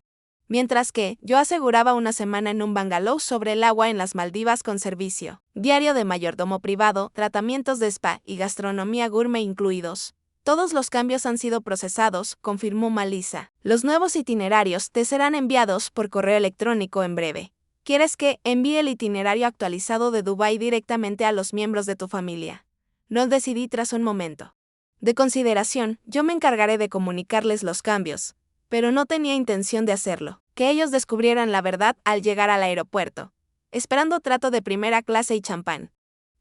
Mientras que yo aseguraba una semana en un bungalow sobre el agua en las Maldivas con servicio diario de mayordomo privado, tratamientos de spa y gastronomía gourmet incluidos. Todos los cambios han sido procesados, confirmó Melissa. Los nuevos itinerarios te serán enviados por correo electrónico en breve. ¿Quieres que envíe el itinerario actualizado de Dubái directamente a los miembros de tu familia? No decidí tras un momento de consideración. Yo me encargaré de comunicarles los cambios, pero no tenía intención de hacerlo. Que ellos descubrieran la verdad al llegar al aeropuerto, esperando trato de primera clase y champán,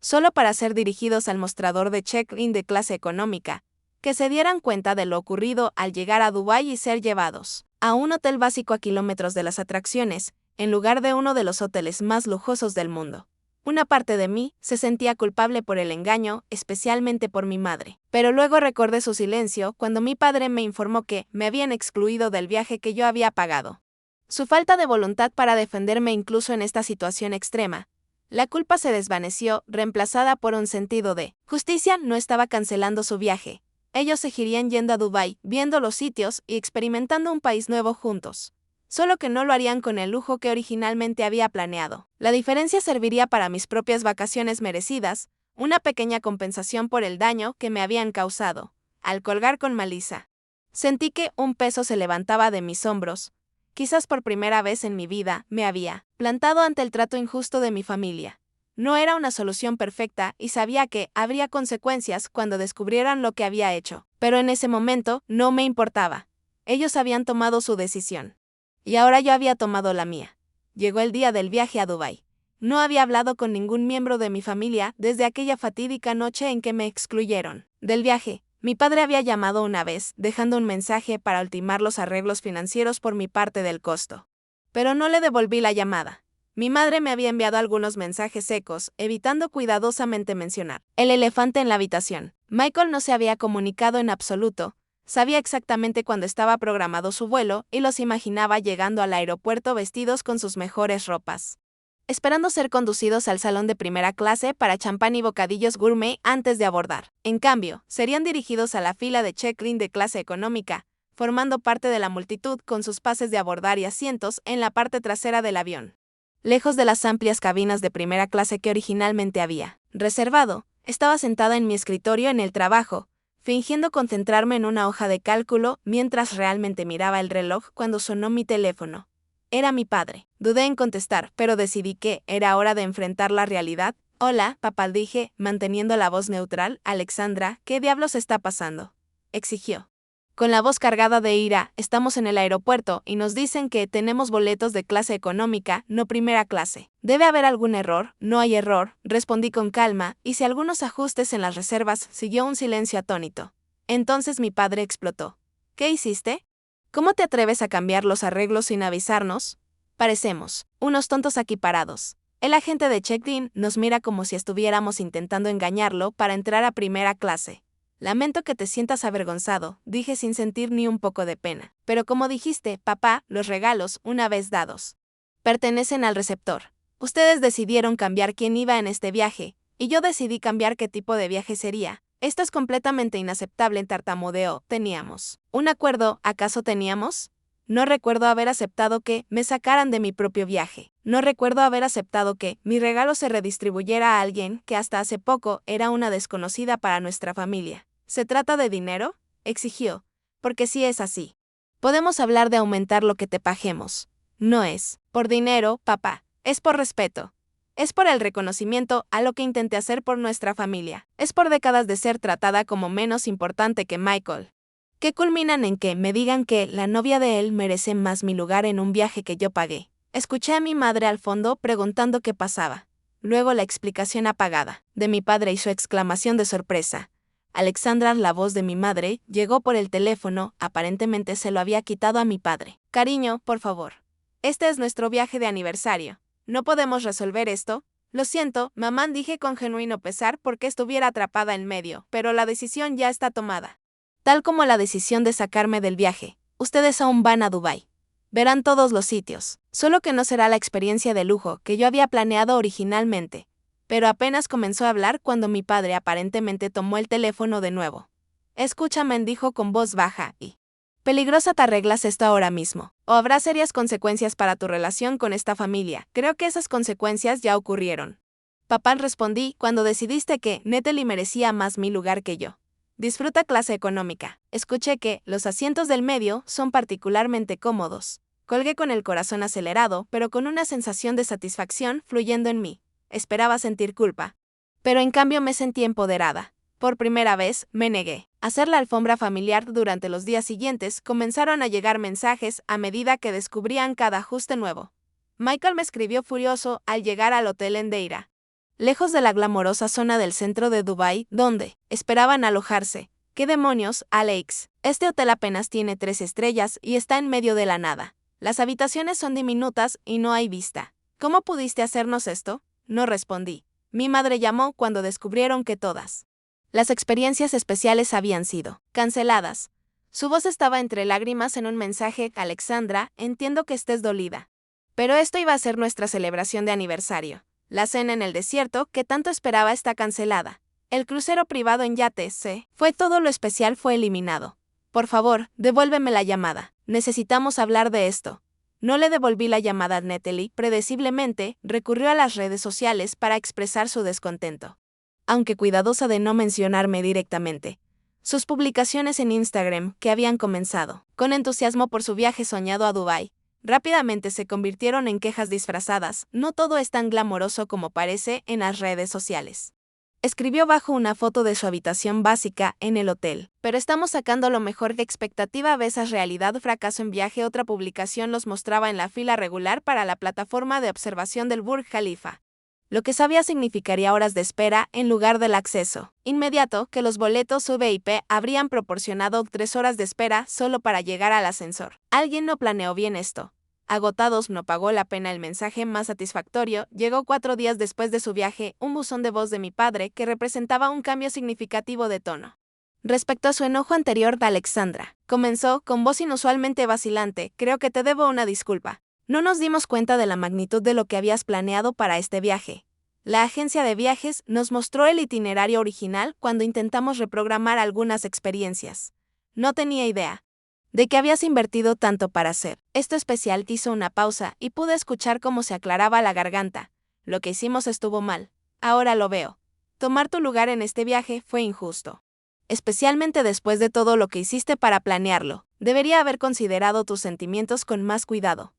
solo para ser dirigidos al mostrador de check-in de clase económica. Que se dieran cuenta de lo ocurrido al llegar a Dubái y ser llevados a un hotel básico a kilómetros de las atracciones, en lugar de uno de los hoteles más lujosos del mundo. Una parte de mí se sentía culpable por el engaño, especialmente por mi madre. Pero luego recordé su silencio cuando mi padre me informó que me habían excluido del viaje que yo había pagado. Su falta de voluntad para defenderme incluso en esta situación extrema. La culpa se desvaneció, reemplazada por un sentido de justicia. No estaba cancelando su viaje. Ellos seguirían yendo a Dubái, viendo los sitios y experimentando un país nuevo juntos. solo que no lo harían con el lujo que originalmente había planeado. La diferencia serviría para mis propias vacaciones merecidas, una pequeña compensación por el daño que me habían causado, al colgar con malicia. Sentí que un peso se levantaba de mis hombros. Quizás por primera vez en mi vida me había plantado ante el trato injusto de mi familia. No era una solución perfecta y sabía que habría consecuencias cuando descubrieran lo que había hecho, pero en ese momento no me importaba. Ellos habían tomado su decisión. Y ahora yo había tomado la mía. Llegó el día del viaje a Dubái. No había hablado con ningún miembro de mi familia desde aquella fatídica noche en que me excluyeron del viaje. Mi padre había llamado una vez, dejando un mensaje para ultimar los arreglos financieros por mi parte del costo. Pero no le devolví la llamada. Mi madre me había enviado algunos mensajes secos, evitando cuidadosamente mencionar el elefante en la habitación. Michael no se había comunicado en absoluto. Sabía exactamente cuándo estaba programado su vuelo y los imaginaba llegando al aeropuerto vestidos con sus mejores ropas, esperando ser conducidos al salón de primera clase para champán y bocadillos gourmet antes de abordar. En cambio, serían dirigidos a la fila de check-in de clase económica, formando parte de la multitud con sus pases de abordar y asientos en la parte trasera del avión. Lejos de las amplias cabinas de primera clase que originalmente había reservado, estaba sentada en mi escritorio en el trabajo, fingiendo concentrarme en una hoja de cálculo mientras realmente miraba el reloj cuando sonó mi teléfono. Era mi padre. Dudé en contestar, pero decidí que era hora de enfrentar la realidad. Hola, papá, dije, manteniendo la voz neutral. Alexandra, ¿qué diablos está pasando?, exigió. Con la voz cargada de ira, estamos en el aeropuerto y nos dicen que tenemos boletos de clase económica, no primera clase. ¿Debe haber algún error? No hay error, respondí con calma, hice algunos ajustes en las reservas. Siguió un silencio atónito. Entonces mi padre explotó. ¿Qué hiciste? ¿Cómo te atreves a cambiar los arreglos sin avisarnos? Parecemos unos tontos aquí parados. El agente de check-in nos mira como si estuviéramos intentando engañarlo para entrar a primera clase. Lamento que te sientas avergonzado, dije sin sentir ni un poco de pena. Pero como dijiste, papá, los regalos, una vez dados, pertenecen al receptor. Ustedes decidieron cambiar quién iba en este viaje, y yo decidí cambiar qué tipo de viaje sería. Esto es completamente inaceptable, tartamudeó. ¿Teníamos un acuerdo? ¿Acaso teníamos? No recuerdo haber aceptado que me sacaran de mi propio viaje. No recuerdo haber aceptado que mi regalo se redistribuyera a alguien que hasta hace poco era una desconocida para nuestra familia. ¿Se trata de dinero?, exigió. Porque si es así, podemos hablar de aumentar lo que te paguemos. No es por dinero, papá. Es por respeto. Es por el reconocimiento a lo que intenté hacer por nuestra familia. Es por décadas de ser tratada como menos importante que Michael, que culminan en que me digan que la novia de él merece más mi lugar en un viaje que yo pagué. Escuché a mi madre al fondo preguntando qué pasaba. Luego la explicación apagada de mi padre y su exclamación de sorpresa. Alexandra, la voz de mi madre, llegó por el teléfono. Aparentemente se lo había quitado a mi padre. Cariño, por favor. Este es nuestro viaje de aniversario. ¿No podemos resolver esto? Lo siento, mamá, dije con genuino pesar porque estuviera atrapada en medio, pero la decisión ya está tomada. Tal como la decisión de sacarme del viaje. Ustedes aún van a Dubái. Verán todos los sitios, solo que no será la experiencia de lujo que yo había planeado originalmente. Pero apenas comenzó a hablar cuando mi padre aparentemente tomó el teléfono de nuevo. Escúchame, dijo con voz baja y peligrosa, te arreglas esto ahora mismo, o habrá serias consecuencias para tu relación con esta familia. Creo que esas consecuencias ya ocurrieron. Papá, respondí, cuando decidiste que Natalie merecía más mi lugar que yo. Disfruta clase económica. Escuché que los asientos del medio son particularmente cómodos. Colgué con el corazón acelerado, pero con una sensación de satisfacción fluyendo en mí. Esperaba sentir culpa, pero en cambio me sentí empoderada. Por primera vez, me negué a hacer la alfombra familiar. Durante los días siguientes, comenzaron a llegar mensajes a medida que descubrían cada ajuste nuevo. Michael me escribió furioso al llegar al hotel en Deira, lejos de la glamorosa zona del centro de Dubái, donde esperaban alojarse. ¿Qué demonios, Alex? Este hotel apenas tiene 3 estrellas y está en medio de la nada. Las habitaciones son diminutas y no hay vista. ¿Cómo pudiste hacernos esto? No respondí. Mi madre llamó cuando descubrieron que todas las experiencias especiales habían sido canceladas. Su voz estaba entre lágrimas en un mensaje. Alexandra, entiendo que estés dolida, pero esto iba a ser nuestra celebración de aniversario. La cena en el desierto que tanto esperaba está cancelada. El crucero privado en yate fue todo lo especial fue eliminado. Por favor, devuélveme la llamada. Necesitamos hablar de esto. No le devolví la llamada a Natalie, predeciblemente, recurrió a las redes sociales para expresar su descontento. Aunque cuidadosa de no mencionarme directamente. Sus publicaciones en Instagram, que habían comenzado con entusiasmo por su viaje soñado a Dubái, rápidamente se convirtieron en quejas disfrazadas. No todo es tan glamoroso como parece en las redes sociales. Escribió bajo una foto de su habitación básica en el hotel. Pero estamos sacando lo mejor de expectativa veces realidad, fracaso en viaje. Otra publicación los mostraba en la fila regular para la plataforma de observación del Burj Khalifa. Lo que sabía significaría horas de espera en lugar del acceso inmediato, que los boletos VIP habrían proporcionado 3 horas de espera solo para llegar al ascensor. Alguien no planeó bien esto. Agotados, no pagó la pena. El mensaje más satisfactorio llegó 4 días después de su viaje, un buzón de voz de mi padre que representaba un cambio significativo de tono. Respecto a su enojo anterior, Alexandra comenzó con voz inusualmente vacilante: creo que te debo una disculpa. No nos dimos cuenta de la magnitud de lo que habías planeado para este viaje. La agencia de viajes nos mostró el itinerario original cuando intentamos reprogramar algunas experiencias. No tenía idea de que habías invertido tanto para hacer esto especial. Hizo una pausa y pude escuchar cómo se aclaraba la garganta. Lo que hicimos estuvo mal. Ahora lo veo. Tomar tu lugar en este viaje fue injusto. Especialmente después de todo lo que hiciste para planearlo. Debería haber considerado tus sentimientos con más cuidado.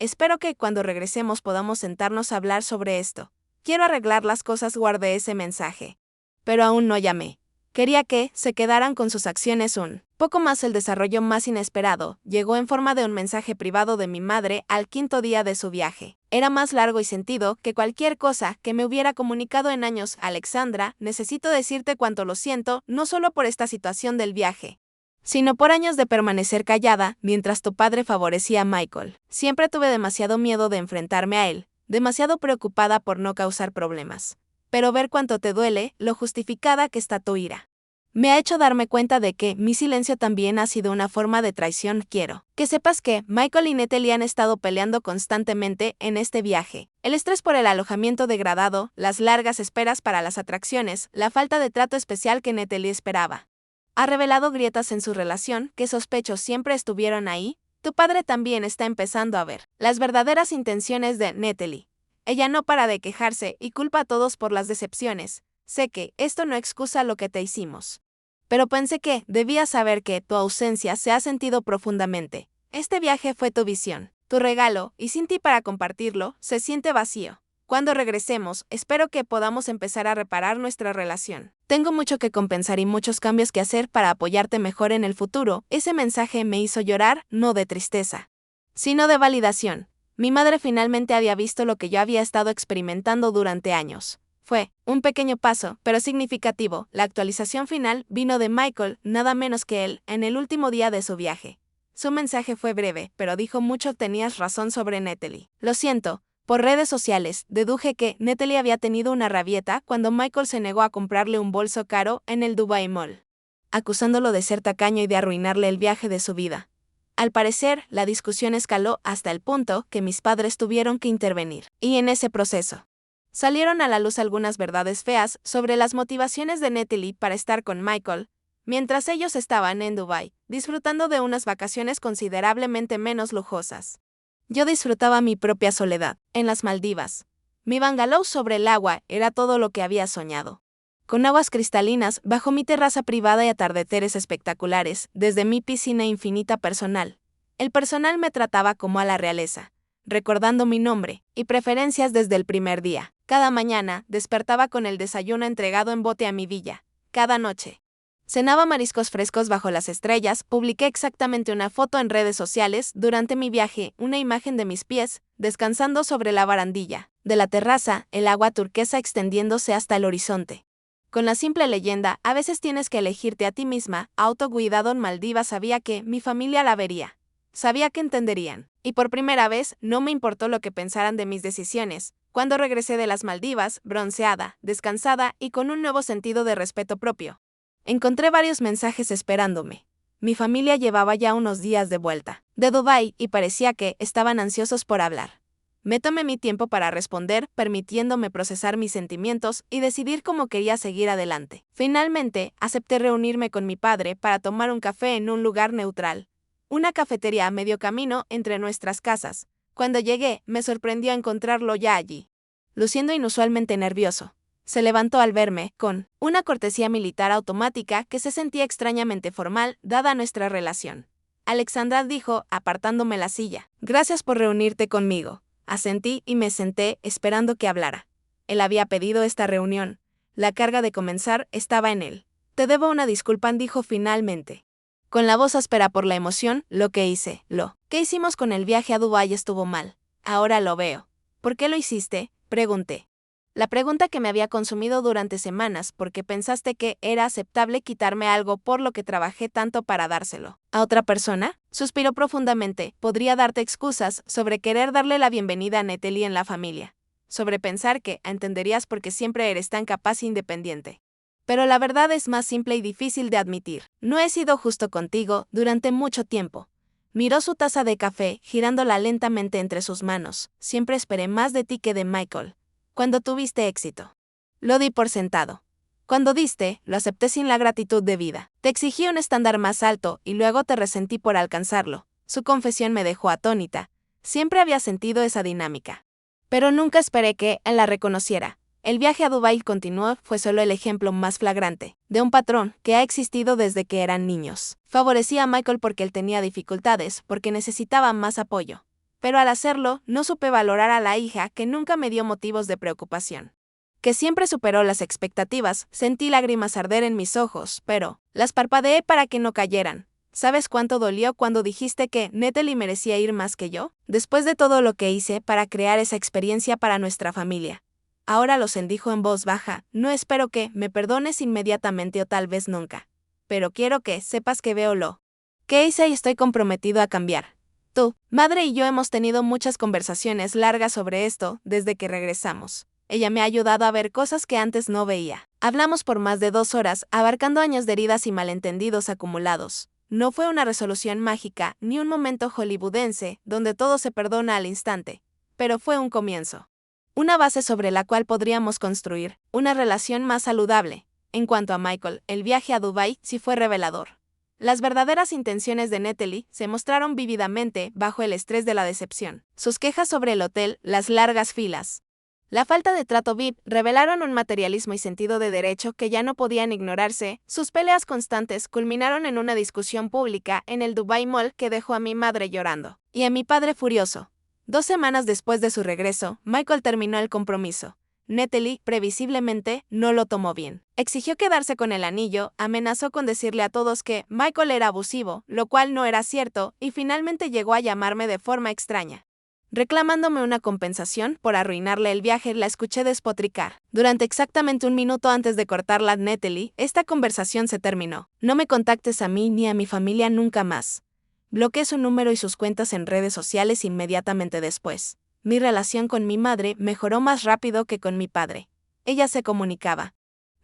Espero que cuando regresemos podamos sentarnos a hablar sobre esto. Quiero arreglar las cosas. Guardé ese mensaje. Pero aún no llamé. Quería que se quedaran con sus acciones un poco más. El desarrollo más inesperado llegó en forma de un mensaje privado de mi madre al 5.º día de su viaje. Era más largo y sentido que cualquier cosa que me hubiera comunicado en años. Alexandra, necesito decirte cuánto lo siento, no solo por esta situación del viaje, sino por años de permanecer callada mientras tu padre favorecía a Michael. Siempre tuve demasiado miedo de enfrentarme a él, demasiado preocupada por no causar problemas. Pero ver cuánto te duele, lo justificada que está tu ira, me ha hecho darme cuenta de que mi silencio también ha sido una forma de traición. Quiero que sepas que Michael y Natalie han estado peleando constantemente en este viaje. El estrés por el alojamiento degradado, las largas esperas para las atracciones, la falta de trato especial que Natalie esperaba, ha revelado grietas en su relación que sospecho siempre estuvieron ahí. Tu padre también está empezando a ver las verdaderas intenciones de Natalie. Ella no para de quejarse y culpa a todos por las decepciones. Sé que esto no excusa lo que te hicimos, pero pensé que debías saber que tu ausencia se ha sentido profundamente. Este viaje fue tu visión, tu regalo, y sin ti para compartirlo, se siente vacío. Cuando regresemos, espero que podamos empezar a reparar nuestra relación. Tengo mucho que compensar y muchos cambios que hacer para apoyarte mejor en el futuro. Ese mensaje me hizo llorar, no de tristeza, sino de validación. Mi madre finalmente había visto lo que yo había estado experimentando durante años. Fue un pequeño paso, pero significativo. La actualización final vino de Michael, nada menos que él, en el último día de su viaje. Su mensaje fue breve, pero dijo mucho. Tenías razón sobre Natalie. Lo siento. Por redes sociales, deduje que Natalie había tenido una rabieta cuando Michael se negó a comprarle un bolso caro en el Dubai Mall, acusándolo de ser tacaño y de arruinarle el viaje de su vida. Al parecer, la discusión escaló hasta el punto que mis padres tuvieron que intervenir, y en ese proceso salieron a la luz algunas verdades feas sobre las motivaciones de Natalie para estar con Michael, mientras ellos estaban en Dubái, disfrutando de unas vacaciones considerablemente menos lujosas. Yo disfrutaba mi propia soledad, en las Maldivas. Mi bungalow sobre el agua era todo lo que había soñado. Con aguas cristalinas bajo mi terraza privada y atardeceres espectaculares desde mi piscina infinita personal. El personal me trataba como a la realeza, recordando mi nombre y preferencias desde el primer día. Cada mañana despertaba con el desayuno entregado en bote a mi villa. Cada noche cenaba mariscos frescos bajo las estrellas. Publiqué exactamente una foto en redes sociales durante mi viaje, una imagen de mis pies descansando sobre la barandilla de la terraza, el agua turquesa extendiéndose hasta el horizonte. Con la simple leyenda, a veces tienes que elegirte a ti misma. Autocuidado en Maldivas. Sabía que mi familia la vería. Sabía que entenderían. Y por primera vez, no me importó lo que pensaran de mis decisiones. Cuando regresé de las Maldivas, bronceada, descansada y con un nuevo sentido de respeto propio, encontré varios mensajes esperándome. Mi familia llevaba ya unos días de vuelta de Dubái y parecía que estaban ansiosos por hablar. Me tomé mi tiempo para responder, permitiéndome procesar mis sentimientos y decidir cómo quería seguir adelante. Finalmente, acepté reunirme con mi padre para tomar un café en un lugar neutral. una cafetería a medio camino entre nuestras casas. Cuando llegué, me sorprendió encontrarlo ya allí, luciendo inusualmente nervioso. Se levantó al verme, con una cortesía militar automática que se sentía extrañamente formal, dada nuestra relación. Alexandra dijo, apartándome la silla. Gracias por reunirte conmigo. Asentí y me senté, esperando que hablara. Él había pedido esta reunión. La carga de comenzar estaba en él. Te debo una disculpa, dijo finalmente. Con la voz áspera por la emoción, lo que hicimos con el viaje a Dubái estuvo mal. Ahora lo veo. ¿Por qué lo hiciste?, pregunté. La pregunta que me había consumido durante semanas porque pensaste que era aceptable quitarme algo por lo que trabajé tanto para dárselo a otra persona. Suspiró profundamente. Podría darte excusas sobre querer darle la bienvenida a Natalie en la familia, sobre pensar que entenderías porque siempre eres tan capaz e independiente. Pero la verdad es más simple y difícil de admitir. No he sido justo contigo durante mucho tiempo. Miró su taza de café, girándola lentamente entre sus manos. Siempre esperé más de ti que de Michael. Cuando tuviste éxito, lo di por sentado. Cuando diste, lo acepté sin la gratitud debida. Te exigí un estándar más alto y luego te resentí por alcanzarlo. Su confesión me dejó atónita. Siempre había sentido esa dinámica. Pero nunca esperé que él la reconociera. El viaje a Dubái, continuó, fue solo el ejemplo más flagrante de un patrón que ha existido desde que eran niños. Favorecía a Michael porque él tenía dificultades, porque necesitaba más apoyo. Pero al hacerlo, no supe valorar a la hija que nunca me dio motivos de preocupación. Que siempre superó las expectativas, sentí lágrimas arder en mis ojos, pero las parpadeé para que no cayeran. ¿Sabes cuánto dolió cuando dijiste que Natalie merecía ir más que yo? Después de todo lo que hice para crear esa experiencia para nuestra familia. Ahora dijo en voz baja, no espero que me perdones inmediatamente o tal vez nunca. Pero quiero que sepas que veo lo que hice y estoy comprometido a cambiar. Tu madre y yo hemos tenido muchas conversaciones largas sobre esto desde que regresamos. Ella me ha ayudado a ver cosas que antes no veía. Hablamos por más de 2 horas, abarcando años de heridas y malentendidos acumulados. No fue una resolución mágica, ni un momento hollywoodense, donde todo se perdona al instante. Pero fue un comienzo. Una base sobre la cual podríamos construir una relación más saludable. En cuanto a Michael, el viaje a Dubái sí fue revelador. Las verdaderas intenciones de Natalie se mostraron vívidamente bajo el estrés de la decepción. Sus quejas sobre el hotel, las largas filas, la falta de trato VIP revelaron un materialismo y sentido de derecho que ya no podían ignorarse. Sus peleas constantes culminaron en una discusión pública en el Dubai Mall que dejó a mi madre llorando y a mi padre furioso. 2 semanas después de su regreso, Michael terminó el compromiso. Natalie, previsiblemente, no lo tomó bien. Exigió quedarse con el anillo, amenazó con decirle a todos que Michael era abusivo, lo cual no era cierto, y finalmente llegó a llamarme de forma extraña, reclamándome una compensación por arruinarle el viaje. La escuché despotricar. Durante exactamente 1 minuto antes de cortarla a Natalie, esta conversación se terminó. No me contactes a mí ni a mi familia nunca más. Bloqueé su número y sus cuentas en redes sociales inmediatamente después. Mi relación con mi madre mejoró más rápido que con mi padre. Ella se comunicaba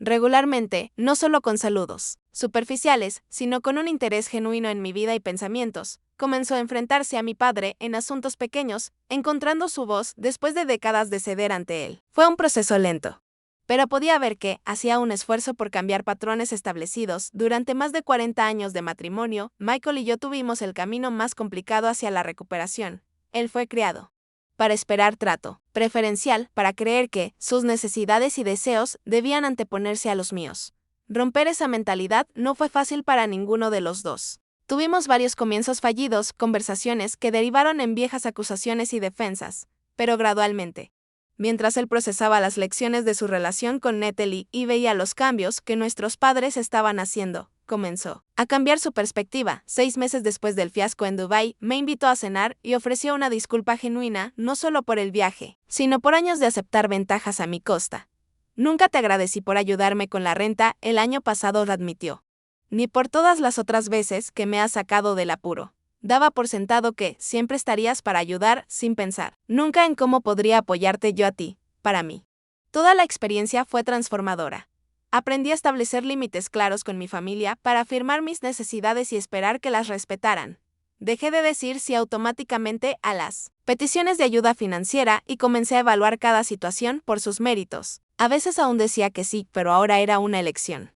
regularmente, no solo con saludos superficiales, sino con un interés genuino en mi vida y pensamientos. Comenzó a enfrentarse a mi padre en asuntos pequeños, encontrando su voz después de décadas de ceder ante él. Fue un proceso lento, pero podía ver que hacía un esfuerzo por cambiar patrones establecidos. Durante más de 40 años de matrimonio, Michael y yo tuvimos el camino más complicado hacia la recuperación. Él fue criado para esperar trato preferencial, para creer que sus necesidades y deseos debían anteponerse a los míos. Romper esa mentalidad no fue fácil para ninguno de los dos. Tuvimos varios comienzos fallidos, conversaciones que derivaron en viejas acusaciones y defensas, pero gradualmente, mientras él procesaba las lecciones de su relación con Natalie y veía los cambios que nuestros padres estaban haciendo, comenzó a cambiar su perspectiva. 6 meses después del fiasco en Dubái, me invitó a cenar y ofreció una disculpa genuina, no solo por el viaje, sino por años de aceptar ventajas a mi costa. Nunca te agradecí por ayudarme con la renta, el año pasado, lo admitió. Ni por todas las otras veces que me has sacado del apuro. Daba por sentado que siempre estarías para ayudar sin pensar nunca en cómo podría apoyarte yo a ti, para mí. Toda la experiencia fue transformadora. Aprendí a establecer límites claros con mi familia para afirmar mis necesidades y esperar que las respetaran. Dejé de decir sí automáticamente a las peticiones de ayuda financiera y comencé a evaluar cada situación por sus méritos. A veces aún decía que sí, pero ahora era una elección,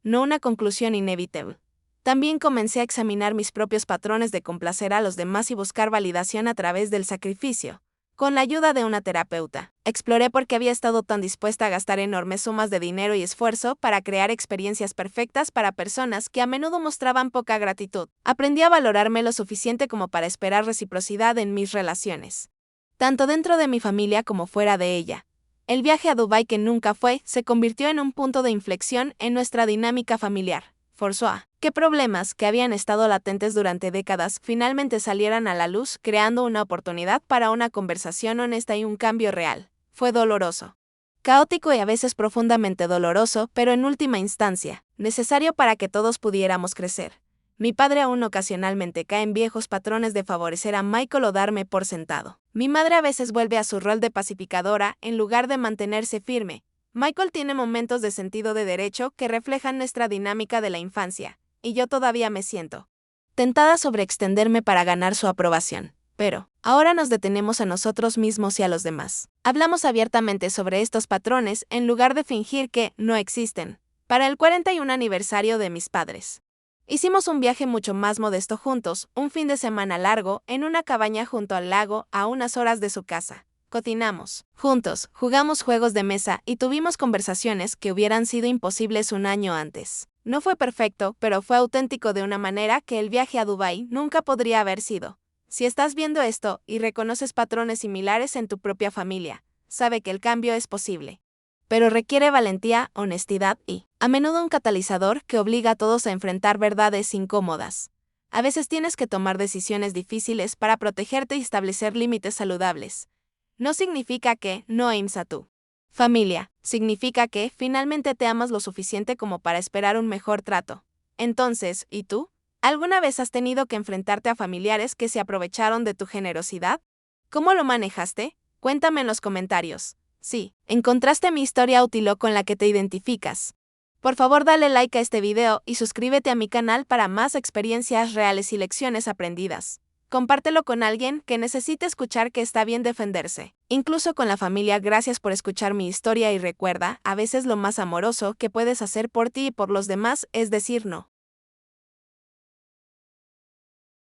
no una conclusión inevitable. También comencé a examinar mis propios patrones de complacer a los demás y buscar validación a través del sacrificio. Con la ayuda de una terapeuta, exploré por qué había estado tan dispuesta a gastar enormes sumas de dinero y esfuerzo para crear experiencias perfectas para personas que a menudo mostraban poca gratitud. Aprendí a valorarme lo suficiente como para esperar reciprocidad en mis relaciones, tanto dentro de mi familia como fuera de ella. El viaje a Dubái, que nunca fue, se convirtió en un punto de inflexión en nuestra dinámica familiar. Forzó a que problemas que habían estado latentes durante décadas finalmente salieran a la luz, creando una oportunidad para una conversación honesta y un cambio real. Fue doloroso, caótico y a veces profundamente doloroso, pero en última instancia, necesario para que todos pudiéramos crecer. Mi padre aún ocasionalmente cae en viejos patrones de favorecer a Michael o darme por sentado. Mi madre a veces vuelve a su rol de pacificadora en lugar de mantenerse firme. Michael tiene momentos de sentido de derecho que reflejan nuestra dinámica de la infancia, y yo todavía me siento tentada sobre extenderme para ganar su aprobación. Pero, ahora nos detenemos a nosotros mismos y a los demás. Hablamos abiertamente sobre estos patrones en lugar de fingir que no existen. Para el 41 aniversario de mis padres, hicimos un viaje mucho más modesto juntos, un fin de semana largo, en una cabaña junto al lago a unas horas de su casa. Cocinamos juntos, jugamos juegos de mesa y tuvimos conversaciones que hubieran sido imposibles un año antes. No fue perfecto, pero fue auténtico de una manera que el viaje a Dubái nunca podría haber sido. Si estás viendo esto y reconoces patrones similares en tu propia familia, sabe que el cambio es posible. Pero requiere valentía, honestidad y, a menudo, un catalizador que obliga a todos a enfrentar verdades incómodas. A veces tienes que tomar decisiones difíciles para protegerte y establecer límites saludables. No significa que no ames a tu familia, significa que finalmente te amas lo suficiente como para esperar un mejor trato. Entonces, ¿y tú? ¿Alguna vez has tenido que enfrentarte a familiares que se aprovecharon de tu generosidad? ¿Cómo lo manejaste? Cuéntame en los comentarios. Sí, ¿encontraste mi historia útil o con la que te identificas? Por favor, dale like a este video y suscríbete a mi canal para más experiencias reales y lecciones aprendidas. Compártelo con alguien que necesite escuchar que está bien defenderse, incluso con la familia. Gracias por escuchar mi historia y recuerda, a veces lo más amoroso que puedes hacer por ti y por los demás es decir no.